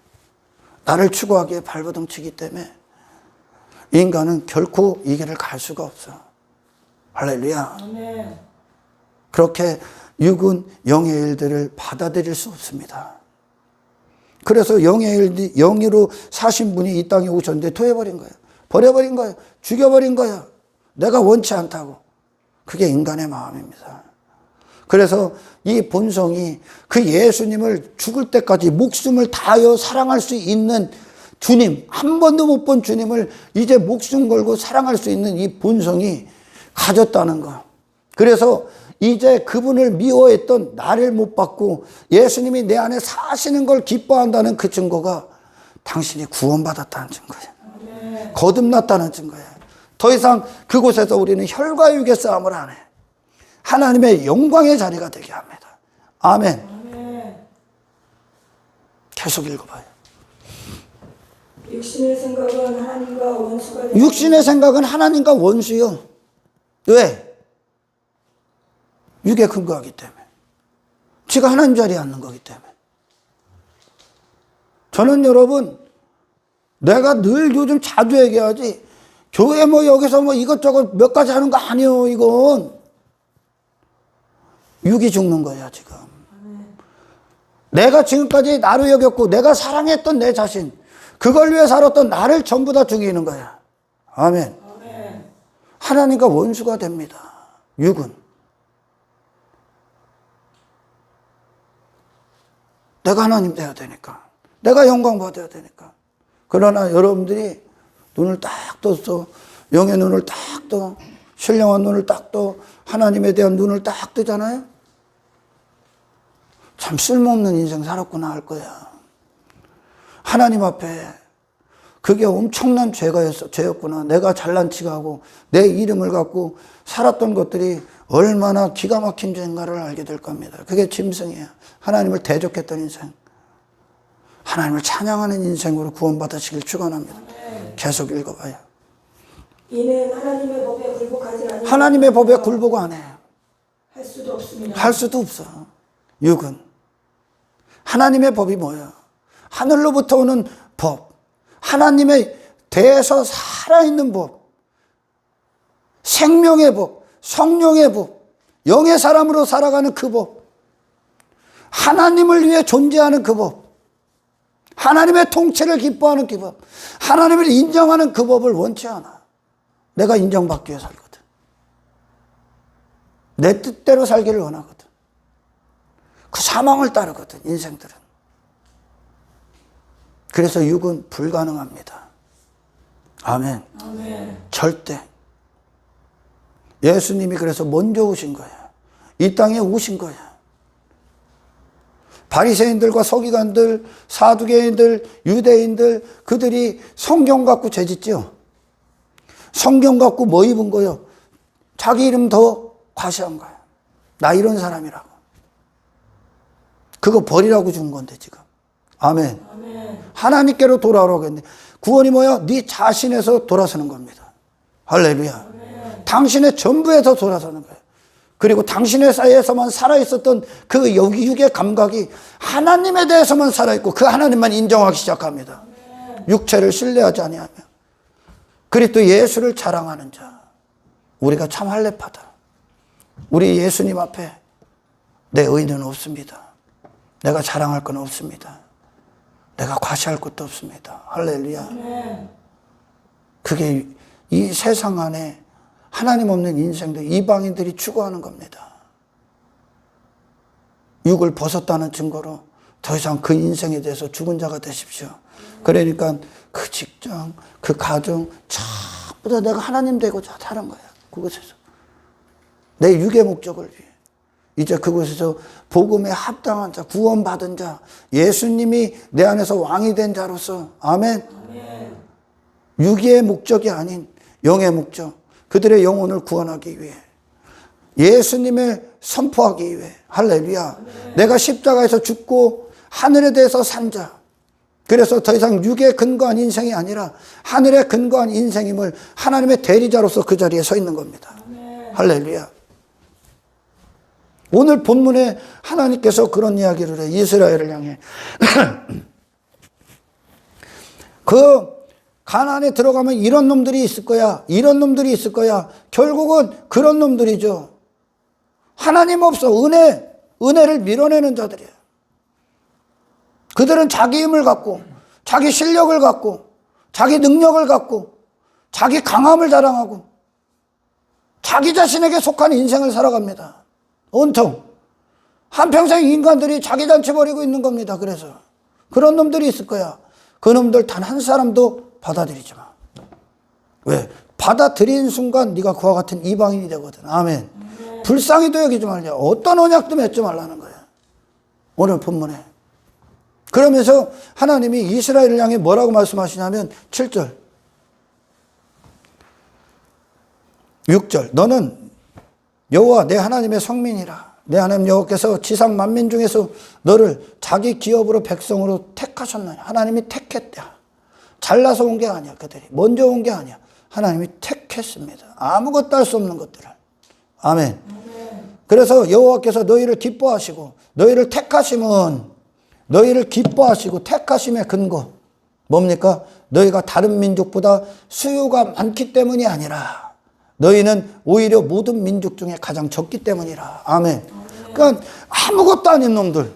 나를 추구하기에 발버둥치기 때문에 인간은 결코 이 길을 갈 수가 없어. 할렐루야. 그렇게 육은 영의 일들을 받아들일 수 없습니다. 그래서 영으로 사신 분이 이 땅에 오셨는데 토해버린 거예요. 버려버린 거예요. 죽여버린 거예요. 내가 원치 않다고. 그게 인간의 마음입니다. 그래서 이 본성이 그 예수님을 죽을 때까지 목숨을 다하여 사랑할 수 있는 주님, 한 번도 못 본 주님을 이제 목숨 걸고 사랑할 수 있는 이 본성이 가졌다는 거. 그래서 이제 그분을 미워했던 나를 못 받고 예수님이 내 안에 사시는 걸 기뻐한다는 그 증거가 당신이 구원받았다는 증거예요. 거듭났다는 증거예요. 더 이상 그곳에서 우리는 혈과 육의 싸움을 안 해. 하나님의 영광의 자리가 되게 합니다. 아멘. 계속 읽어봐요. 육신의 생각은 하나님과 원수가 되는 육신의 생각은 하나님과 원수요. 왜? 육에 근거하기 때문에. 지가 하나님 자리에 앉는 거기 때문에. 저는 여러분, 내가 늘 요즘 자주 얘기하지, 교회 뭐 여기서 뭐 이것저것 몇 가지 하는 거 아니요, 이건. 육이 죽는 거야, 지금. 내가 지금까지 나로 여겼고, 내가 사랑했던 내 자신, 그걸 위해 살았던 나를 전부 다 죽이는 거야. 아멘. 하나님과 원수가 됩니다. 육은. 내가 하나님 돼야 되니까. 내가 영광 받아야 되니까. 그러나 여러분들이 눈을 딱 떴어. 영의 눈을 딱 떠. 신령한 눈을 딱 떠. 하나님에 대한 눈을 딱 뜨잖아요. 참 쓸모없는 인생 살았구나 할 거야. 하나님 앞에 그게 엄청난 죄였구나. 내가 잘난 척하고 내 이름을 갖고 살았던 것들이 얼마나 기가 막힌 죄인가를 알게 될 겁니다. 그게 짐승이에요. 하나님을 대적했던 인생. 하나님을 찬양하는 인생으로 구원받으시길 축원합니다. 계속 읽어봐요. 이는 하나님의 법에 굴복하지 아니하고 하나님의 법에 굴복 안 해. 할 수도 없습니다. 할 수도 없어. 육은. 하나님의 법이 뭐야? 하늘로부터 오는 법. 하나님의 대해서 살아있는 법. 생명의 법. 성령의 법. 영의 사람으로 살아가는 그 법. 하나님을 위해 존재하는 그 법. 하나님의 통치를 기뻐하는 그 법. 하나님을 인정하는 그 법을 원치 않아. 내가 인정받기 위해 살거든. 내 뜻대로 살기를 원하거든. 그 사망을 따르거든, 인생들은. 그래서 육은 불가능합니다. 아멘. 절대. 예수님이 그래서 먼저 오신 거야. 이 땅에 오신 거야. 바리새인들과 서기관들, 사두개인들, 유대인들, 그들이 성경 갖고 죄짓죠. 성경 갖고 뭐 입은 거요? 자기 이름 더 과시한 거야. 나 이런 사람이라고. 그거 버리라고 준 건데 지금. 아멘. 하나님께로 돌아오라고 했는데 구원이 뭐야? 네 자신에서 돌아서는 겁니다. 할렐루야. 당신의 전부에서 돌아서는 거예요. 그리고 당신의 사이에서만 살아있었던 그 육의 감각이 하나님에 대해서만 살아있고 그 하나님만 인정하기 시작합니다. 육체를 신뢰하지 아니하며 그리스도 예수를 자랑하는 자. 우리가 참 할례파다. 우리 예수님 앞에 내 의는 없습니다. 내가 자랑할 건 없습니다. 내가 과시할 것도 없습니다. 할렐루야. 그게 이 세상 안에 하나님 없는 인생들, 이방인들이 추구하는 겁니다. 육을 벗었다는 증거로 더 이상 그 인생에 대해서 죽은 자가 되십시오. 그러니까 그 직장, 그 가정 전부 다 내가 하나님 되고자 하는 거야. 그곳에서 내 육의 목적을 위해 이제 그곳에서 복음에 합당한 자, 구원받은 자, 예수님이 내 안에서 왕이 된 자로서 아멘. 육의 목적이 아닌 영의 목적, 그들의 영혼을 구원하기 위해, 예수님을 선포하기 위해, 할렐루야. 내가 십자가에서 죽고 하늘에 대해서 산 자, 그래서 더 이상 육에 근거한 인생이 아니라 하늘에 근거한 인생임을 하나님의 대리자로서 그 자리에 서 있는 겁니다. 할렐루야. 오늘 본문에 하나님께서 그런 이야기를 해. 이스라엘을 향해 그 가나안에 들어가면 이런 놈들이 있을 거야. 이런 놈들이 있을 거야. 결국은 그런 놈들이죠. 하나님 없어. 은혜를 밀어내는 자들이에요. 그들은 자기 힘을 갖고, 자기 실력을 갖고, 자기 능력을 갖고, 자기 강함을 자랑하고, 자기 자신에게 속한 인생을 살아갑니다. 온통. 한평생 인간들이 자기 잔치 벌이고 있는 겁니다. 그래서 그런 놈들이 있을 거야. 그 놈들 단 한 사람도 받아들이지 마. 왜? 받아들인 순간 네가 그와 같은 이방인이 되거든. 아멘. 불쌍히도 여기지 말자. 어떤 언약도 맺지 말라는 거야. 오늘 본문에. 그러면서 하나님이 이스라엘을 향해 뭐라고 말씀하시냐면 7절 6절 너는 여호와 내 하나님의 성민이라. 내 하나님 여호와께서 지상 만민 중에서 너를 자기 기업으로 백성으로 택하셨나니. 하나님이 택했대. 잘나서 온 게 아니야. 그들이 먼저 온 게 아니야. 하나님이 택했습니다. 아무것도 할 수 없는 것들을. 아멘. 그래서 여호와께서 너희를 기뻐하시고, 너희를 택하심은 너희를 기뻐하시고 택하심의 근거 뭡니까? 너희가 다른 민족보다 수요가 많기 때문이 아니라 너희는 오히려 모든 민족 중에 가장 적기 때문이라. 아멘. 그러니까 아무것도 아닌 놈들,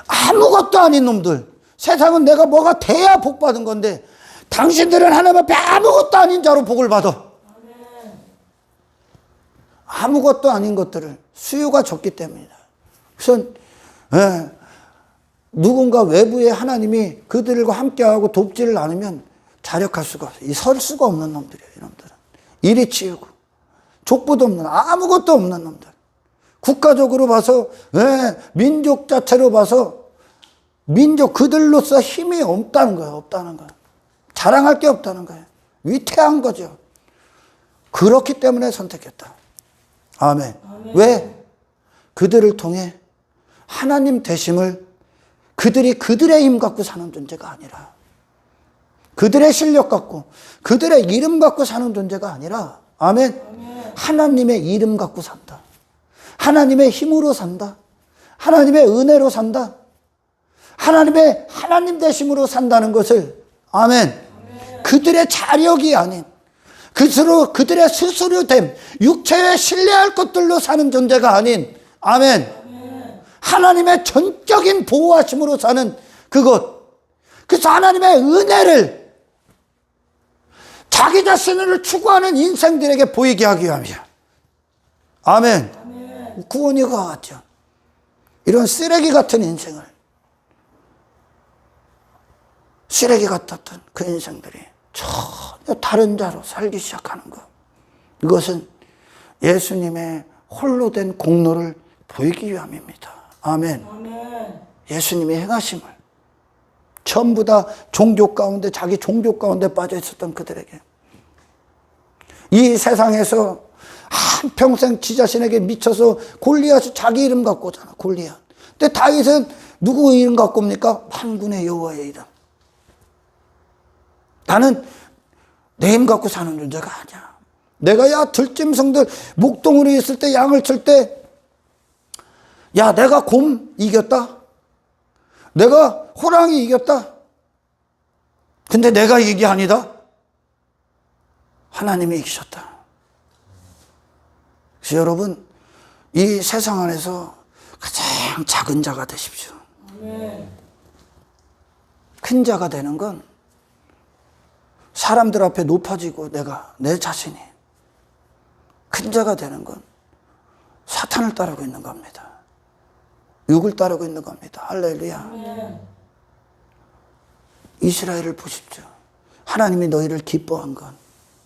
아무것도 아닌 놈들. 세상은 내가 뭐가 돼야 복 받은 건데 당신들은 하나님 앞에 아무것도 아닌 자로 복을 받아. 아무것도 아닌 것들을 수요가 적기 때문이다. 그래서 누군가 외부의 하나님이 그들과 함께하고 돕지를 않으면 자력할 수가 없어요. 설 수가 없는 놈들이에요. 이놈들은 이리 치우고 족보도 없는, 아무것도 없는 놈들. 국가적으로 봐서, 민족 자체로 봐서 민족 그들로서 힘이 없다는 거예요. 없다는 거예요. 자랑할 게 없다는 거예요. 위태한 거죠. 그렇기 때문에 선택했다. 아멘. 왜? 그들을 통해 하나님 되심을, 그들이 그들의 힘 갖고 사는 존재가 아니라, 그들의 실력 갖고, 그들의 이름 갖고 사는 존재가 아니라, 아멘. 하나님의 이름 갖고 산다. 하나님의 힘으로 산다. 하나님의 은혜로 산다. 하나님의 하나님 되심으로 산다는 것을, 아멘. 그들의 자력이 아닌, 그들의 스스로 됨, 육체에 신뢰할 것들로 사는 존재가 아닌, 아멘. 하나님의 전적인 보호하심으로 사는 그것. 그래서 하나님의 은혜를 자기 자신을 추구하는 인생들에게 보이게 하기 위함이야. 아멘. 구원이 그와 같죠. 이런 쓰레기 같은 인생을, 쓰레기 같았던 그 인생들이 전혀 다른 자로 살기 시작하는 것. 이것은 예수님의 홀로 된 공로를 보이기 위함입니다. 아멘. 예수님이 행하심을 전부 다 종교 가운데, 자기 종교 가운데 빠져 있었던 그들에게, 이 세상에서 한평생 지 자신에게 미쳐서 골리앗이 자기 이름 갖고 오잖아. 골리앗. 근데 다윗은 누구 이름 갖고 옵니까? 만군의 여호와의 이름. 나는 내 힘 갖고 사는 존재가 아니야. 내가 들짐승들 목동으로 있을 때, 양을 칠 때, 내가 곰 이겼다. 내가 호랑이 이겼다. 근데 내가 이긴 게 아니다. 하나님이 이기셨다. 그래서 여러분, 이 세상 안에서 가장 작은 자가 되십시오. 큰 자가 되는 건 사람들 앞에 높아지고, 내 자신이 큰 자가 되는 건 사탄을 따르고 있는 겁니다. 육을 따르고 있는 겁니다. 할렐루야. 이스라엘을 보십시오. 하나님이 너희를 기뻐한 건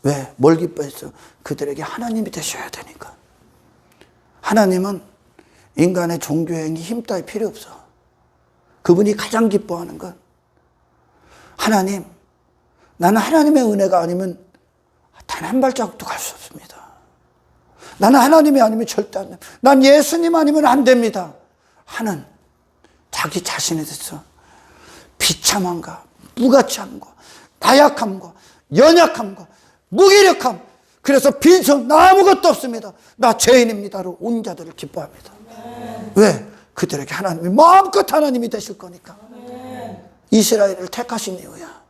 왜? 뭘 기뻐했어? 그들에게 하나님이 되셔야 되니까. 하나님은 인간의 종교행위 힘 따위 필요 없어. 그분이 가장 기뻐하는 건 하나님, 나는 하나님의 은혜가 아니면 단 한 발자국도 갈 수 없습니다. 나는 하나님이 아니면 절대 안 됩니다. 난 예수님 아니면 안 됩니다. 하는 자기 자신에 대해서 비참함과 무가치함과 나약함과 연약함과 무기력함, 그래서 빈손 나 아무것도 없습니다. 나 죄인입니다로 온 자들을 기뻐합니다. 왜? 그들에게 하나님이 마음껏 하나님이 되실 거니까. 이스라엘을 택하신 이유야.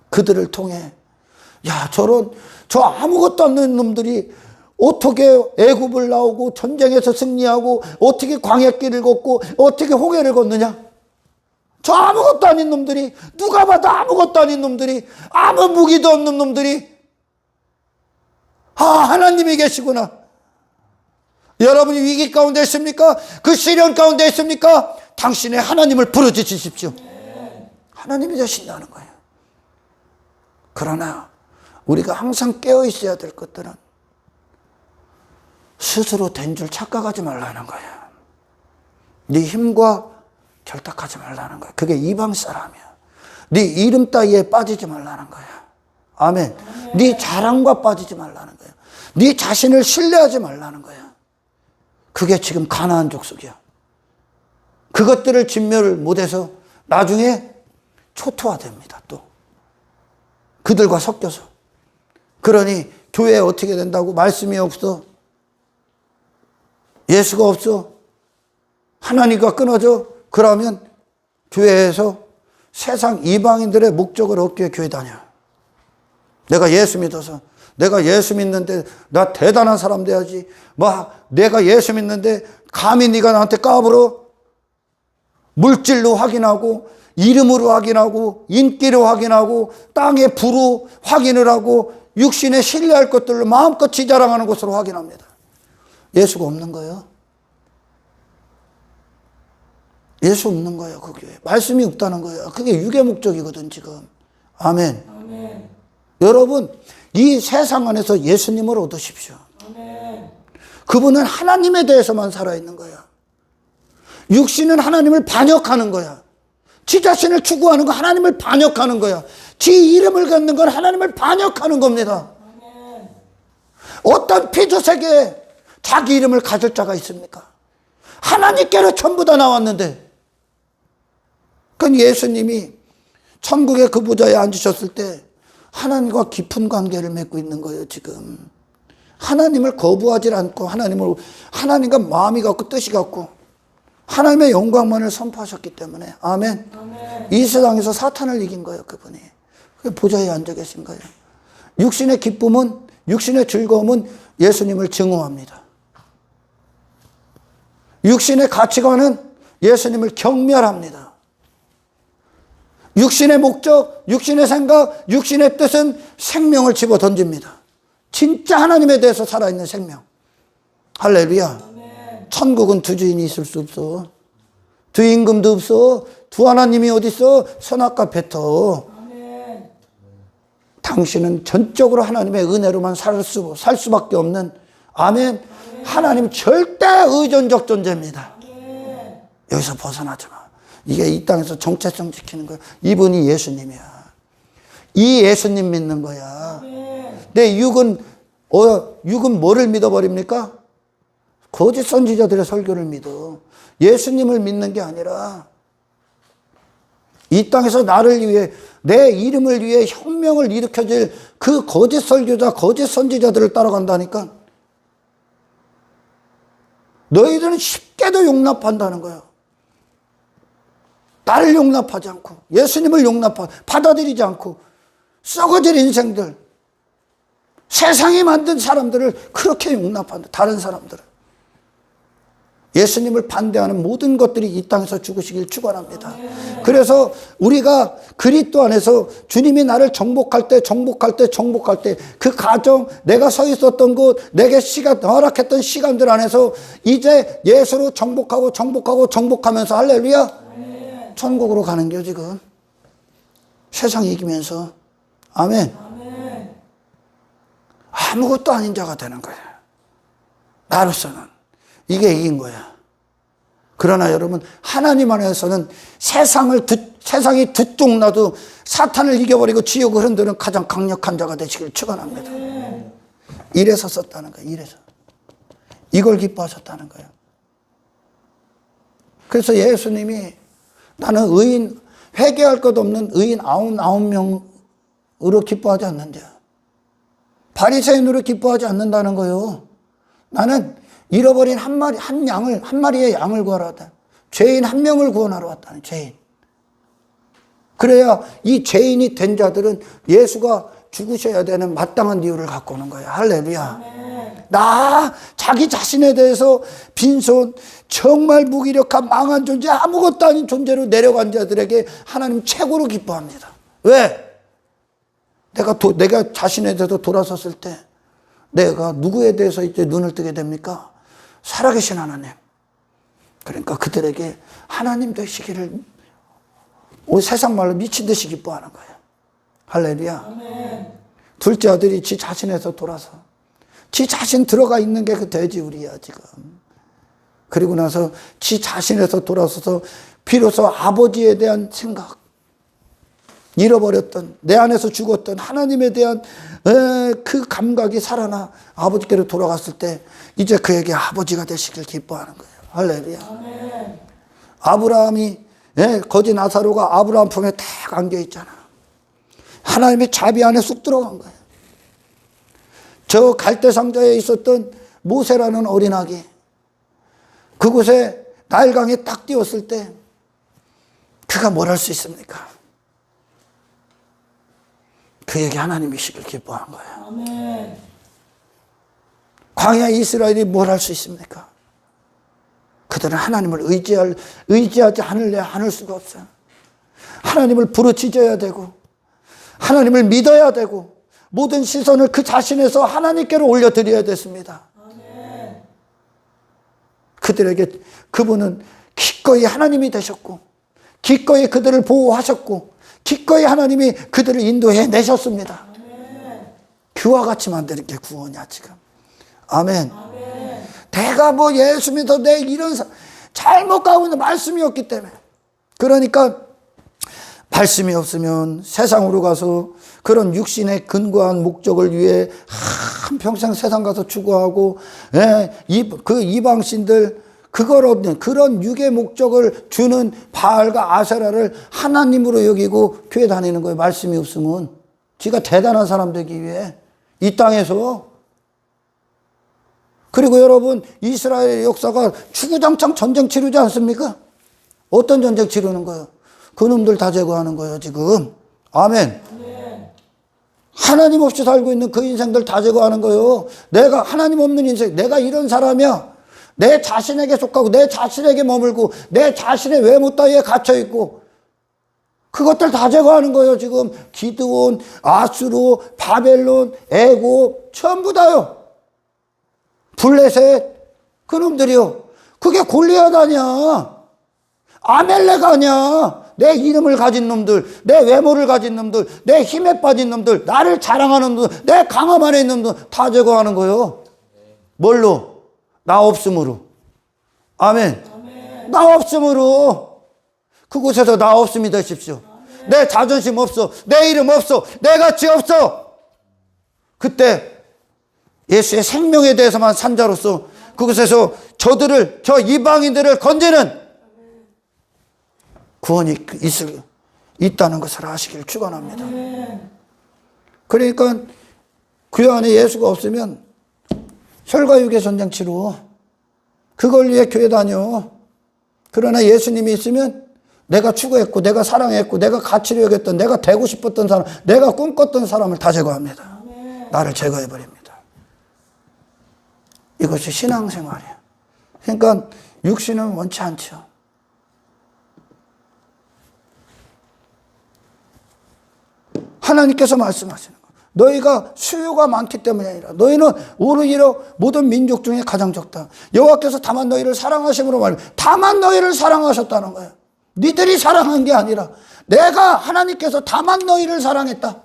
그들을 통해 저 아무것도 없는 놈들이 어떻게 애굽을 나오고 전쟁에서 승리하고 어떻게 광야길을 걷고 어떻게 홍해를 걷느냐? 저 아무것도 아닌 놈들이, 누가 봐도 아무것도 아닌 놈들이, 아무 무기도 없는 놈들이 하나님이 계시구나. 여러분이 위기 가운데 있습니까? 그 시련 가운데 있습니까? 당신의 하나님을 부르짖으십시오. 하나님이 되신다는 거예요. 그러나 우리가 항상 깨어 있어야 될 것들은 스스로 된 줄 착각하지 말라는 거야. 네 힘과 결탁하지 말라는 거야. 그게 이방 사람이야. 네 이름 따위에 빠지지 말라는 거야. 아멘. 네 자랑과 빠지지 말라는 거야. 네 자신을 신뢰하지 말라는 거야. 그게 지금 가나안 족속이야. 그것들을 진멸을 못해서 나중에 초토화됩니다. 또 그들과 섞여서. 그러니 교회에 어떻게 된다고? 말씀이 없어, 예수가 없어, 하나님과 끊어져. 그러면 교회에서 세상 이방인들의 목적을 얻기 위해 교회 다녀. 내가 예수 믿어서, 내가 예수 믿는데 나 대단한 사람 돼야지. 내가 예수 믿는데 감히 네가 나한테 까불어? 물질로 확인하고, 이름으로 확인하고, 인기로 확인하고, 땅의 부로 확인을 하고, 육신에 신뢰할 것들로 마음껏 지자랑하는 것으로 확인합니다. 예수가 없는 거예요. 예수 없는 거예요. 그 교회 말씀이 없다는 거예요. 그게 유괴 목적이거든 지금. 아멘. 아멘. 여러분, 이 세상 안에서 예수님을 얻으십시오. 아멘. 그분은 하나님에 대해서만 살아있는 거야. 육신은 하나님을 반역하는 거야. 지 자신을 추구하는 거 하나님을 반역하는 거야. 지 이름을 갖는 건 하나님을 반역하는 겁니다. 아멘. 어떤 피조세계에 자기 이름을 가질 자가 있습니까? 하나님께로 전부 다 나왔는데. 그건 예수님이 천국의 그 보좌에 앉으셨을 때 하나님과 깊은 관계를 맺고 있는 거예요. 지금 하나님을 거부하지 않고 하나님과 마음이 같고 뜻이 같고 하나님의 영광만을 선포하셨기 때문에. 아멘. 아멘. 이 세상에서 사탄을 이긴 거예요. 그분이 보좌에 앉아 계신 거예요. 육신의 기쁨은, 육신의 즐거움은 예수님을 증오합니다. 육신의 가치관은 예수님을 경멸합니다. 육신의 목적, 육신의 생각, 육신의 뜻은 생명을 집어 던집니다. 진짜 하나님에 대해서 살아있는 생명. 할렐루야. 아멘. 천국은 두 주인이 있을 수 없어. 두 임금도 없어. 두 하나님이 어디 있어? 선악과 배터. 아멘. 당신은 전적으로 하나님의 은혜로만 살 수밖에 없는. 아멘. 하나님 절대 의존적 존재입니다. 아멘. 여기서 벗어나지 마. 이게 이 땅에서 정체성 지키는 거야. 이분이 예수님이야. 이 예수님 믿는 거야. 아멘. 내 육은 뭐를 믿어버립니까? 거짓 선지자들의 설교를 믿어. 예수님을 믿는 게 아니라 이 땅에서 나를 위해, 내 이름을 위해 혁명을 일으켜줄 그 거짓 설교자, 거짓 선지자들을 따라간다니까. 너희들은 쉽게도 용납한다는 거예요. 나를 용납하지 않고, 예수님을 받아들이지 않고, 썩어질 인생들, 세상이 만든 사람들을 그렇게 용납한다. 다른 사람들을. 예수님을 반대하는 모든 것들이 이 땅에서 죽으시길 축원합니다. 그래서 우리가 그리스도 안에서 주님이 나를 정복할 때 그 가정, 내가 서 있었던 곳, 내게 허락했던 시간들 안에서 이제 예수로 정복하면서 할렐루야, 천국으로 가는 게 지금 세상 이기면서. 아멘. 아무것도 아닌 자가 되는 거예요. 나로서는 이게 이긴 거야. 그러나 여러분, 하나님 안에서는 세상이 들쭉나도 사탄을 이겨버리고 지옥을 흔드는 가장 강력한 자가 되시길 축원합니다. 이래서 썼다는 거예요. 이래서 이걸 기뻐하셨다는 거예요. 그래서 예수님이 나는 의인, 회개할 것 없는 의인 99명으로 기뻐하지 않는데요, 바리새인으로 기뻐하지 않는다는 거예요. 나는 잃어버린 한 마리의 양을 구하러 왔다. 죄인 한 명을 구원하러 왔다는 죄인. 그래야 이 죄인이 된 자들은 예수가 죽으셔야 되는 마땅한 이유를 갖고 오는 거예요. 할렐루야. 자기 자신에 대해서 빈손, 정말 무기력한 망한 존재, 아무것도 아닌 존재로 내려간 자들에게 하나님 최고로 기뻐합니다. 왜? 내가 자신에 대해서 돌아섰을 때 내가 누구에 대해서 이제 눈을 뜨게 됩니까? 살아계신 하나님. 그러니까 그들에게 하나님 되시기를 우리 세상 말로 미친 듯이 기뻐하는 거예요. 할렐루야. 아멘. 둘째 아들이 지 자신에서 돌아서 지 자신 들어가 있는 게 그 돼지우리야 지금. 그리고 나서 지 자신에서 돌아서서 비로소 아버지에 대한 생각, 잃어버렸던, 내 안에서 죽었던 하나님에 대한 그 감각이 살아나 아버지께로 돌아갔을 때 이제 그에게 아버지가 되시길 기뻐하는 거예요. 할렐루야. 아멘. 아브라함이, 거지 나사로가 아브라함 품에 딱 안겨 있잖아. 하나님의 자비 안에 쑥 들어간 거예요. 저 갈대 상자에 있었던 모세라는 어린아기, 그곳에 나일강에 딱 띄웠을 때 그가 뭘 할 수 있습니까? 그에게 하나님이시길 기뻐한 거예요. 아멘. 광야 이스라엘이 뭘 할 수 있습니까? 그들은 하나님을 의지하지 않을 수가 없어요. 하나님을 부르짖어야 되고, 하나님을 믿어야 되고, 모든 시선을 그 자신에서 하나님께로 올려드려야 됐습니다. 아멘. 그분은 기꺼이 하나님이 되셨고, 기꺼이 그들을 보호하셨고, 기꺼이 하나님이 그들을 인도해 내셨습니다. 아멘. 그와 같이 만드는 게 구원이야 지금. 아멘. 아멘. 내가 뭐 예수 믿어 내 이런 잘못 가고 있는 말씀이 없기 때문에. 그러니까 말씀이 없으면 세상으로 가서 그런 육신의 근거한 목적을 위해 한평생 세상 가서 추구하고, 그 이방신들 그걸 얻는 그런 육의 목적을 주는 바알과 아세라를 하나님으로 여기고 교회 다니는 거예요. 말씀이 없으면. 지가 대단한 사람 되기 위해 이 땅에서. 그리고 여러분, 이스라엘 역사가 주구장창 전쟁 치르지 않습니까? 어떤 전쟁 치르는 거예요? 그놈들 다 제거하는 거예요 지금. 아멘. 하나님 없이 살고 있는 그 인생들 다 제거하는 거예요. 내가 하나님 없는 인생, 내가 이런 사람이야, 내 자신에게 속하고 내 자신에게 머물고 내 자신의 외모 따위에 갇혀있고, 그것들 다 제거하는 거예요 지금. 기드온, 아수르, 바벨론, 애굽 전부 다요. 블레셋, 그놈들이요. 그게 골리앗 아니야, 아멜렉 아니야. 내 이름을 가진 놈들, 내 외모를 가진 놈들, 내 힘에 빠진 놈들, 나를 자랑하는 놈들, 내 강함 안에 있는 놈들 다 제거하는 거예요. 뭘로? 나 없음으로. 아멘. 아멘. 나 없음으로. 그곳에서 나 없음이 되십시오. 아멘. 내 자존심 없어, 내 이름 없어, 내 가치 없어. 그때 예수의 생명에 대해서만 산 자로서 그곳에서 저 이방인들을 건지는 구원이 있다는 것을 아시기를 축원합니다. 그러니까 그 안에 예수가 없으면 혈과 육의 전쟁 치러, 그걸 위해 교회 다녀. 그러나 예수님이 있으면 내가 추구했고, 내가 사랑했고, 내가 가치를 여겼던, 내가 되고 싶었던 사람, 내가 꿈꿨던 사람을 다 제거합니다. 나를 제거해버립니다. 이것이 신앙생활이에요. 그러니까 육신은 원치 않죠. 하나님께서 말씀하시는 거예요. 너희가 수요가 많기 때문이 아니라 너희는 오히려 모든 민족 중에 가장 적다. 여호와께서 다만 너희를 사랑하심으로 말이야. 다만 너희를 사랑하셨다는 거예요. 니들이 사랑한 게 아니라 내가 하나님께서 다만 너희를 사랑했다.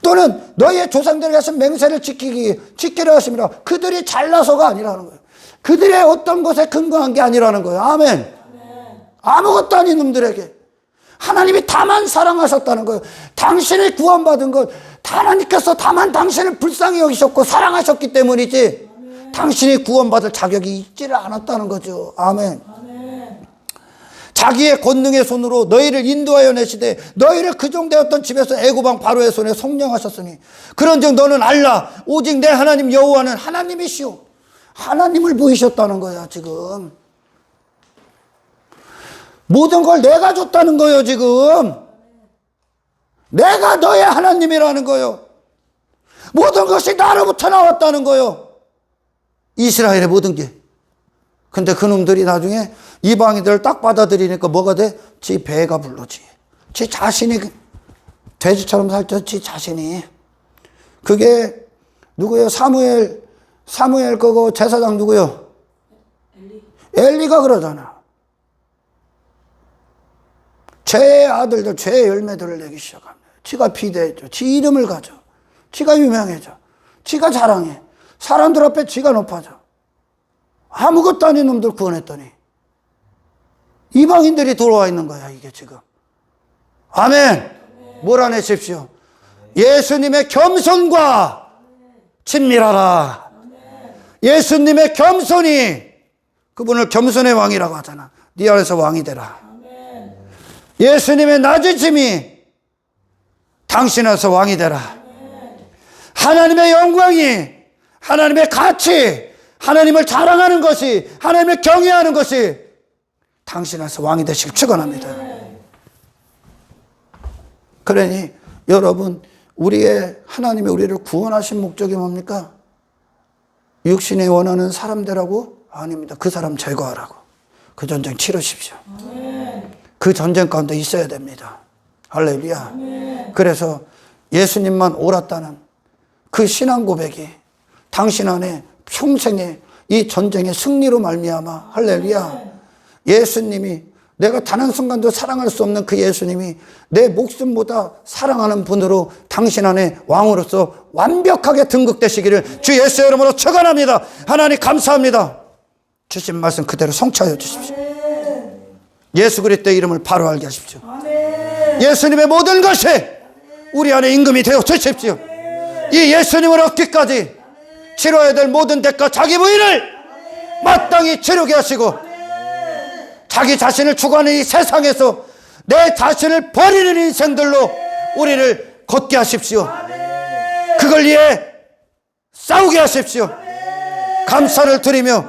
또는 너희의 조상들에게 하신 맹세를 지키려 하심이라. 그들이 잘나서가 아니라는 거예요. 그들의 어떤 것에 근거한 게 아니라는 거예요. 아멘. 아무것도 아닌 놈들에게 하나님이 다만 사랑하셨다는 거예요. 당신이 구원받은 것, 하나님께서 다만 당신을 불쌍히 여기셨고 사랑하셨기 때문이지 당신이 구원받을 자격이 있지를 않았다는 거죠. 아멘. 자기의 권능의 손으로 너희를 인도하여 내시되 너희를 그 종되었던 집에서 애고방 바로의 손에 속량하셨으니 그런즉 너는 알라 오직 내 하나님 여호와는 하나님이시오. 하나님을 보이셨다는 거야 지금. 모든 걸 내가 줬다는 거예요 지금. 내가 너의 하나님이라는 거예요. 모든 것이 나로부터 나왔다는 거예요. 이스라엘의 모든 게. 근데 그놈들이 나중에 이방인들을 딱 받아들이니까 뭐가 돼? 지 배가 불러지. 지 자신이 돼지처럼 살죠. 지 자신이. 그게 누구예요? 사무엘 거고 제사장 누구요? 엘리가 그러잖아. 죄의 아들들, 죄의 열매들을 내기 시작합니다. 지가 비대해져. 지 이름을 가져. 지가 유명해져. 지가 자랑해. 사람들 앞에 지가 높아져. 아무것도 아닌 놈들 구원했더니 이방인들이 돌아와 있는 거야 이게 지금. 아멘. 몰아내십시오. 예수님의 겸손과 친밀하라. 예수님의 겸손이 그분을 겸손의 왕이라고 하잖아. 네 안에서 왕이 되라. 예수님의 낮으심이 당신 안에서 왕이 되라. 하나님의 영광이, 하나님의 가치, 하나님을 자랑하는 것이, 하나님을 경외하는 것이 당신 안에서 왕이 되시길 축원합니다. 그러니 여러분, 우리의 하나님이 우리를 구원하신 목적이 뭡니까? 육신이 원하는 사람들하고 아닙니다. 그 사람 제거하라고. 그 전쟁 치르십시오. 그 전쟁 가운데 있어야 됩니다. 할렐루야. 그래서 예수님만 옳았다는 그 신앙 고백이 당신 안에 평생의 이 전쟁의 승리로 말미암아 할렐루야. 예수님이 내가 단 한순간도 사랑할 수 없는 그 예수님이 내 목숨보다 사랑하는 분으로 당신 안에 왕으로서 완벽하게 등극되시기를 주 예수의 이름으로 축원합니다. 하나님 감사합니다. 주신 말씀 그대로 성취하여 주십시오. 예수 그리스도의 이름을 바로 알게 하십시오. 예수님의 모든 것이 우리 안에 임금이 되어 주십시오. 이 예수님을 얻기까지 치러야 될 모든 대가 자기 부인을 마땅히 치르게 하시고 자기 자신을 추구하는 이 세상에서 내 자신을 버리는 인생들로 우리를 걷게 하십시오. 그걸 위해 싸우게 하십시오. 감사를 드리며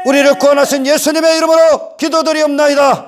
우리를 구원하신 예수님의 이름으로 기도드리옵나이다.